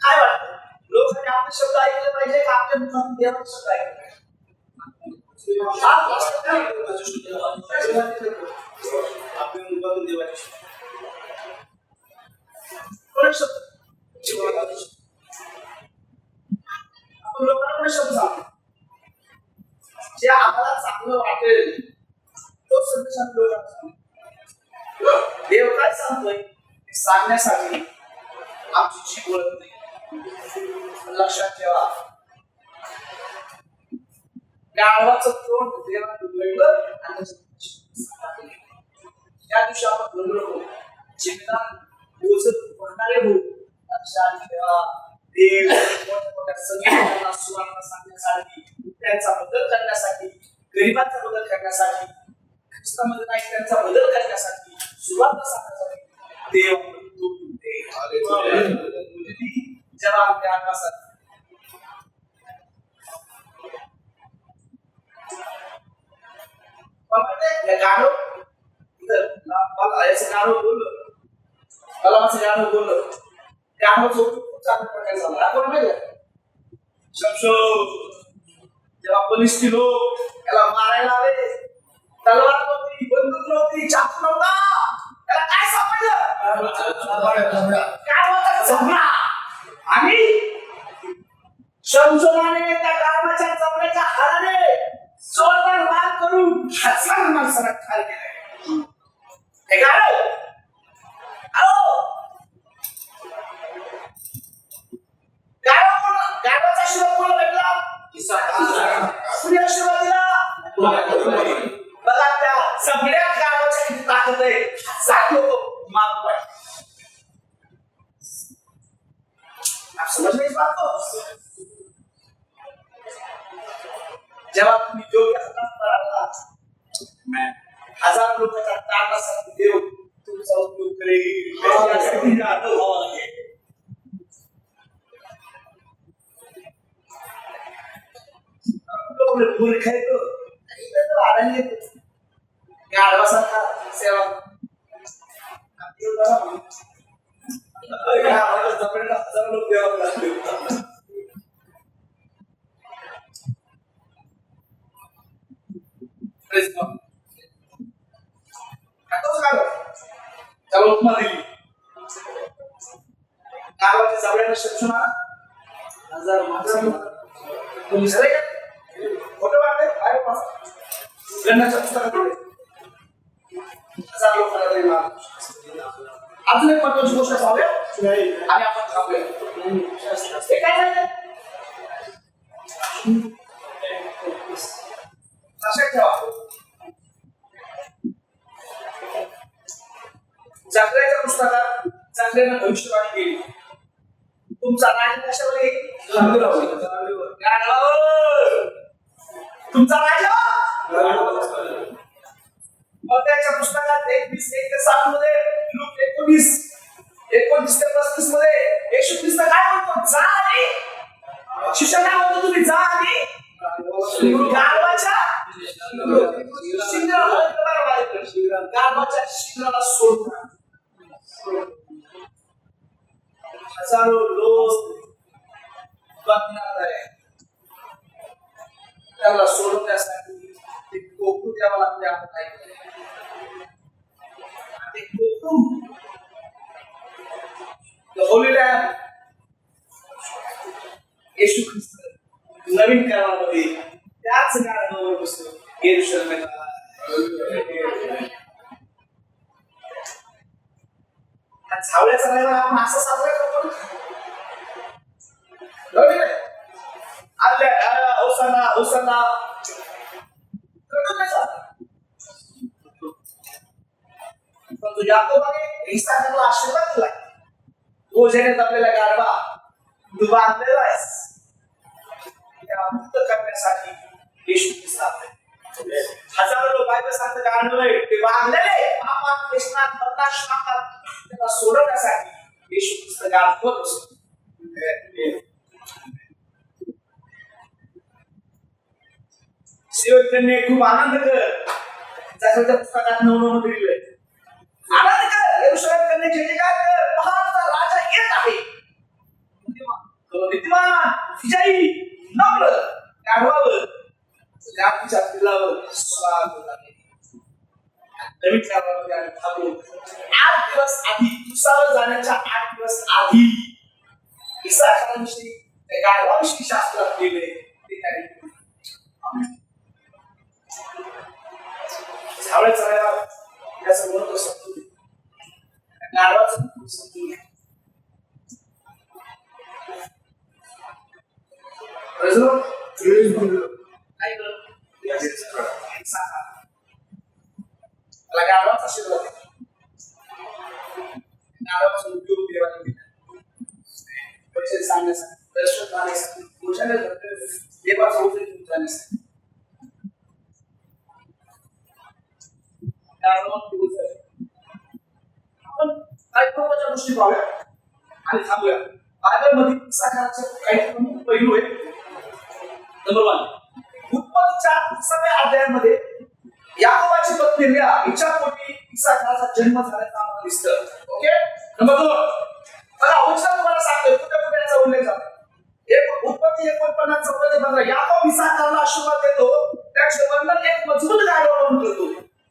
काय वाटतं लोकांनी आपले शब्द ऐकले पाहिजे का आपल्या मुखातून देवाचे शब्द ऐकले पाहिजे? आपल्या मुखातून देवाचे शब्द आपण लोकांना शब्द सांगतो. जे आम्हाला चांगलं वाटेल तो संदेश आपण लोकांना सांगतो. देव काय सांगतोय सांगण्यासाठी आमची जीभ वळत नाही. लक्षात ठेवा गाढवाचं तोंड देवाने उघडलं आणि त्या दिवशी आपण बोललो जीवनात बोचत पडणारे हो. लक्षात ठेवा देव मोठ्या मोठ्या संगीतांना सुवार्ता सांगण्यासाठी त्यांचा बदल करण्यासाठी गरिबांचा बदल करण्यासाठी ख्रिस्तामध्ये नाही त्यांचा बदल करण्यासाठी सुवार्ता सांगण्यासाठी देव जवाब द्या कसं गाणं इधर मला याचं गाणं बोललं मला माझं गाणं बोललं गाणं खूप चांगल्या प्रकारे झालं. आपण माहिती शमशो जेव्हा पोलीस लोक याला मारायला आले तलवार नव्हती बंदूक नव्हती चाकू नव्हता त्याला काय सापडलं? जबडा. आणि शमशोनाने त्या गाढवाच्या जबड्याच्या हाडाने जोरदार वार करून हजार माणसाला ठार केले. हे गाढव गाढवाचा आशीर्वाद कोणाला भेटला? कुणी आशीर्वाद दिला? बघा त्या सगळ्या गाढवाच्या किती ताकद आहे. हजार लोक माग पाय. आप समझ में इस बात को? जेव्हा तुम्ही योग्य हातात पडाल ना 1000 लोकांचा तारणासाठी देव तुमचा उपयोग करेल. त्यासाठी आदर व्हावा लागेल. मूर्ख आहे तो गाढवासारखा सेवा बघा म्हणून. या आम्हाला जपण्याला हजारो लोक द्यावं लागले. Praise God. आताच काय झालं? त्याला उपमा दिली. गावाच्या जवळ्याला शिक्षणा हजार माणसं तुम्ही सगळे खोटं वाटतंय काय गणनाच्या पुस्तकात हजार लोकांना तरी मार. अजून एक महत्वाची गोष्ट सांगूया आणि आपण थांबूया. हे काय झालं? लक्षात ठेवा, जागल्याच्या पुस्तकात जागल्यानं भविष्यवाणी केली. तुमचा राजा कशावर येईल? गाढवावर. तुमचा राजा मग त्याच्या पुस्तकात 21:1-7 मध्ये, लूक 19:29 ते 35 मध्ये येशू ख्रिस्त काय म्हणतो? जा आणि शिष्याला म्हणतो तुम्ही जा आणि गाढवाच्या शिंगाला सोडता. हजारो लोक बघणार आहे. त्याला सोडवण्यासाठी ते कोकरू द्यावं लागते. आपण काय ते कोकरू होली लॅम्ब येशू ख्रिस्त नवीन करारामध्ये त्याच गाढवावर बसतो. यरूशलेमला झावळ्याचा रविवार आपण असं साजरा करतो. होसाना होसाना परंतु याकोबाने इसाकला आशीर्वाद दिला. तो ज्याने आपल्याला गाढवा तू बांधलेला आहेस त्या मुक्त करण्यासाठी येशू ख्रिस्त आले. हजारो लोक बायबल सांगतात गाढवे ते बांधलेले पापात व्यसनात बदनाशात त्याला सोडवण्यासाठी येशू ख्रिस्त गाढवत असतो. सेवकांनी खूप आनंद कर. जागृतीच्या पुस्तकात 9:9 दिलेलं आहे. आनंद कर, यरूशलेम कन्या जयजयकार कर, पहा तुझा राजा येत आहे. विद्वान विजयी नम्र गाढवावर जातीच्या पिलावर स्वागत आहे. नवीन करारामध्ये आम्ही थांबलो. 8 दिवस आधी तुसावर जाण्याच्या 8 दिवस आधी इसाकारांविषयी गाढवाविषयी शास्त्रात लिहिले ते काही झावळे चढायला याचं महत्व समजून गाढवाचं महत्व समजून घ्या. गाढवाचा आशीर्वाद गाढवाचा उपयोग देवाने केला. पैसे सांगण्यासाठी, दर्शन करण्यासाठी, भोजन देवाचा उपयोग करण्यासाठी. आपण काही महत्वाच्या गोष्टी पाहूया आणि थांबूया. बायबल मध्ये इसाकाराचे काही प्रमुख पैलू आहेत. नंबर 1, उत्पत्तीच्या 10व्या अध्यायामध्ये याकोबाची पत्नी लेया हिच्या पोटी इसाकाराचा जन्म झाल्याचं आम्हाला दिसतं. ओके. नंबर 2, बघा वचन तुम्हाला सांगतोय कुठे कुठे याचा उल्लेख झाला. उत्पत्ती 49:14 याकोब इसाकाराला आशीर्वाद देतो. त्याचे वर्णन एक मजबूत गाढव म्हणून करतो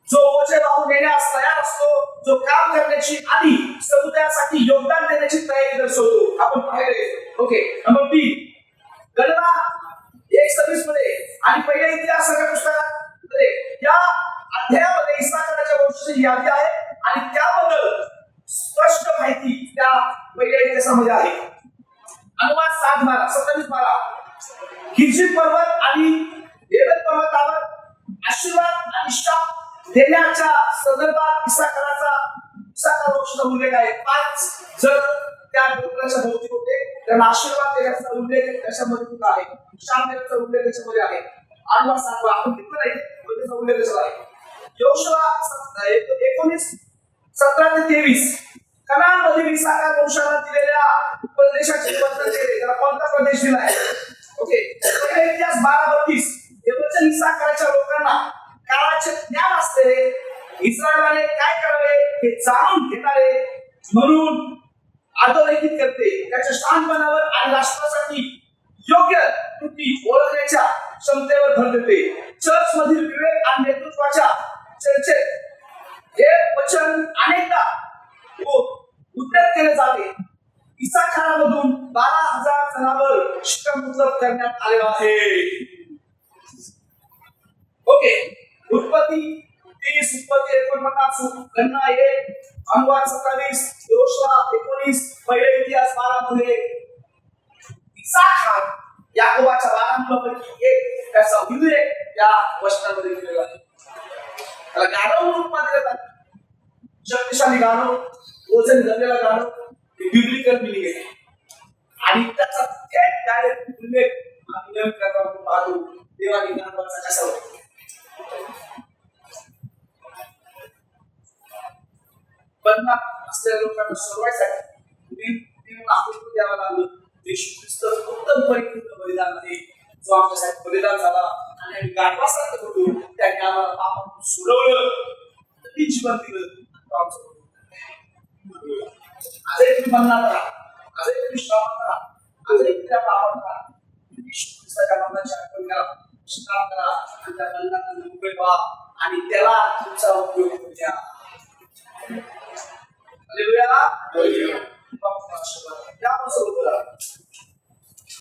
जो ओझे वाहून नेण्यास तयार असतो, जो काम करण्याची आणि समुदायासाठी योगदान देण्याची तयारी दर्शवतो. आपण पाहिले. ओके. नंबर 3, गणना 1:26 मध्ये आणि पहिल्या इतिहास सगळ्या पुस्तकामध्ये या अध्यायामध्ये इसाकाराच्या वंशाची यादी आहे आणि त्याबद्दल स्पष्ट माहिती त्या पहिल्या इतिहासामध्ये आहे. अनुवाद 7:12 किर्जिम पर्वत आणि एबेल पर्वतावर आशीर्वाद आणि शाप देण्याच्या संदर्भात इसाकार वंशाचा उल्लेख आहे. 5 जण त्या डोंगराच्या भोवती होते. त्यांना आशीर्वाद देण्याचा उल्लेख त्याच्यामध्ये कुठं आहे, शाप देण्याचा उल्लेख त्याच्यामध्ये आहे. अनुवाद 7 आपण किती नाही पण त्याचा उल्लेख त्याचा आहे. यहोशुआ 19:17-23 कनान मधील इसाकार वंशाला दिलेल्या प्रदेशाचे वर्णन केले. त्याला कोणता प्रदेश दिला आहे? ओके. पहिला इतिहास 12:32 हे वचन इसाकाराच्या लोकांना काळाचे ज्ञान असलेले इस्रायलाने काय करावे हे जाणून घेणारे म्हणून अधोरेखित करते त्याच्या स्थानपणावर आणि राष्ट्रासाठी योग्य कृती ओळखण्याच्या क्षमतेवर भर देते. चर्च मधील विवेक आणि नेतृत्वाच्या चर्चेत हे वचन अनेकदा उद्धृत केले जाते. इसाखारामधून 12,000 जणांवर शिक्कामोर्तब करण्यात आलेला आहे. ओके, उत्पत्ती 30, उत्पत्ती 49, गणना 1, अनुवाद 27, योशुआ 19, पहिले इतिहास 12 मध्ये इसाखार याकोबाच्या 12 मुलांपैकी एक त्याचा विवेक या वचनामध्ये दिलेला आहे. त्याला गाढव म्हणून मानले जातात. शक्तिशाली गाढव, वजन धरलेला गाढव, हे बिब्लिकल मिनिंग आहे. आणि त्याचा थेट डायरेक्ट उल्लेख आणि नियम करताना पाहतो देवानी गाढवाचा कसा होतो. बंधनात असलेल्या लोकांना सोडवायसाठी आकृती द्यावं लागलं. येशू ख्रिस्त उत्तम परिपूर्ण बलिदान आहे, जो आमच्यासाठी बलिदान झाला आणि आम्ही गाढवासारखं होतो. त्यांनी आम्हाला पापातून सोडवलं, नवीन जीवन दिलं. आजही तुम्ही बंधनात राहा, आजही तुम्ही श्रावण करा, आजही त्या पापात राहा. येशू ख्रिस्ताच्या नावाची आठवण करा, स्नान करा आणि त्या बंधनातून मुक्त व्हा आणि त्याला तुमचा उपयोग करू द्या. हालेलुया.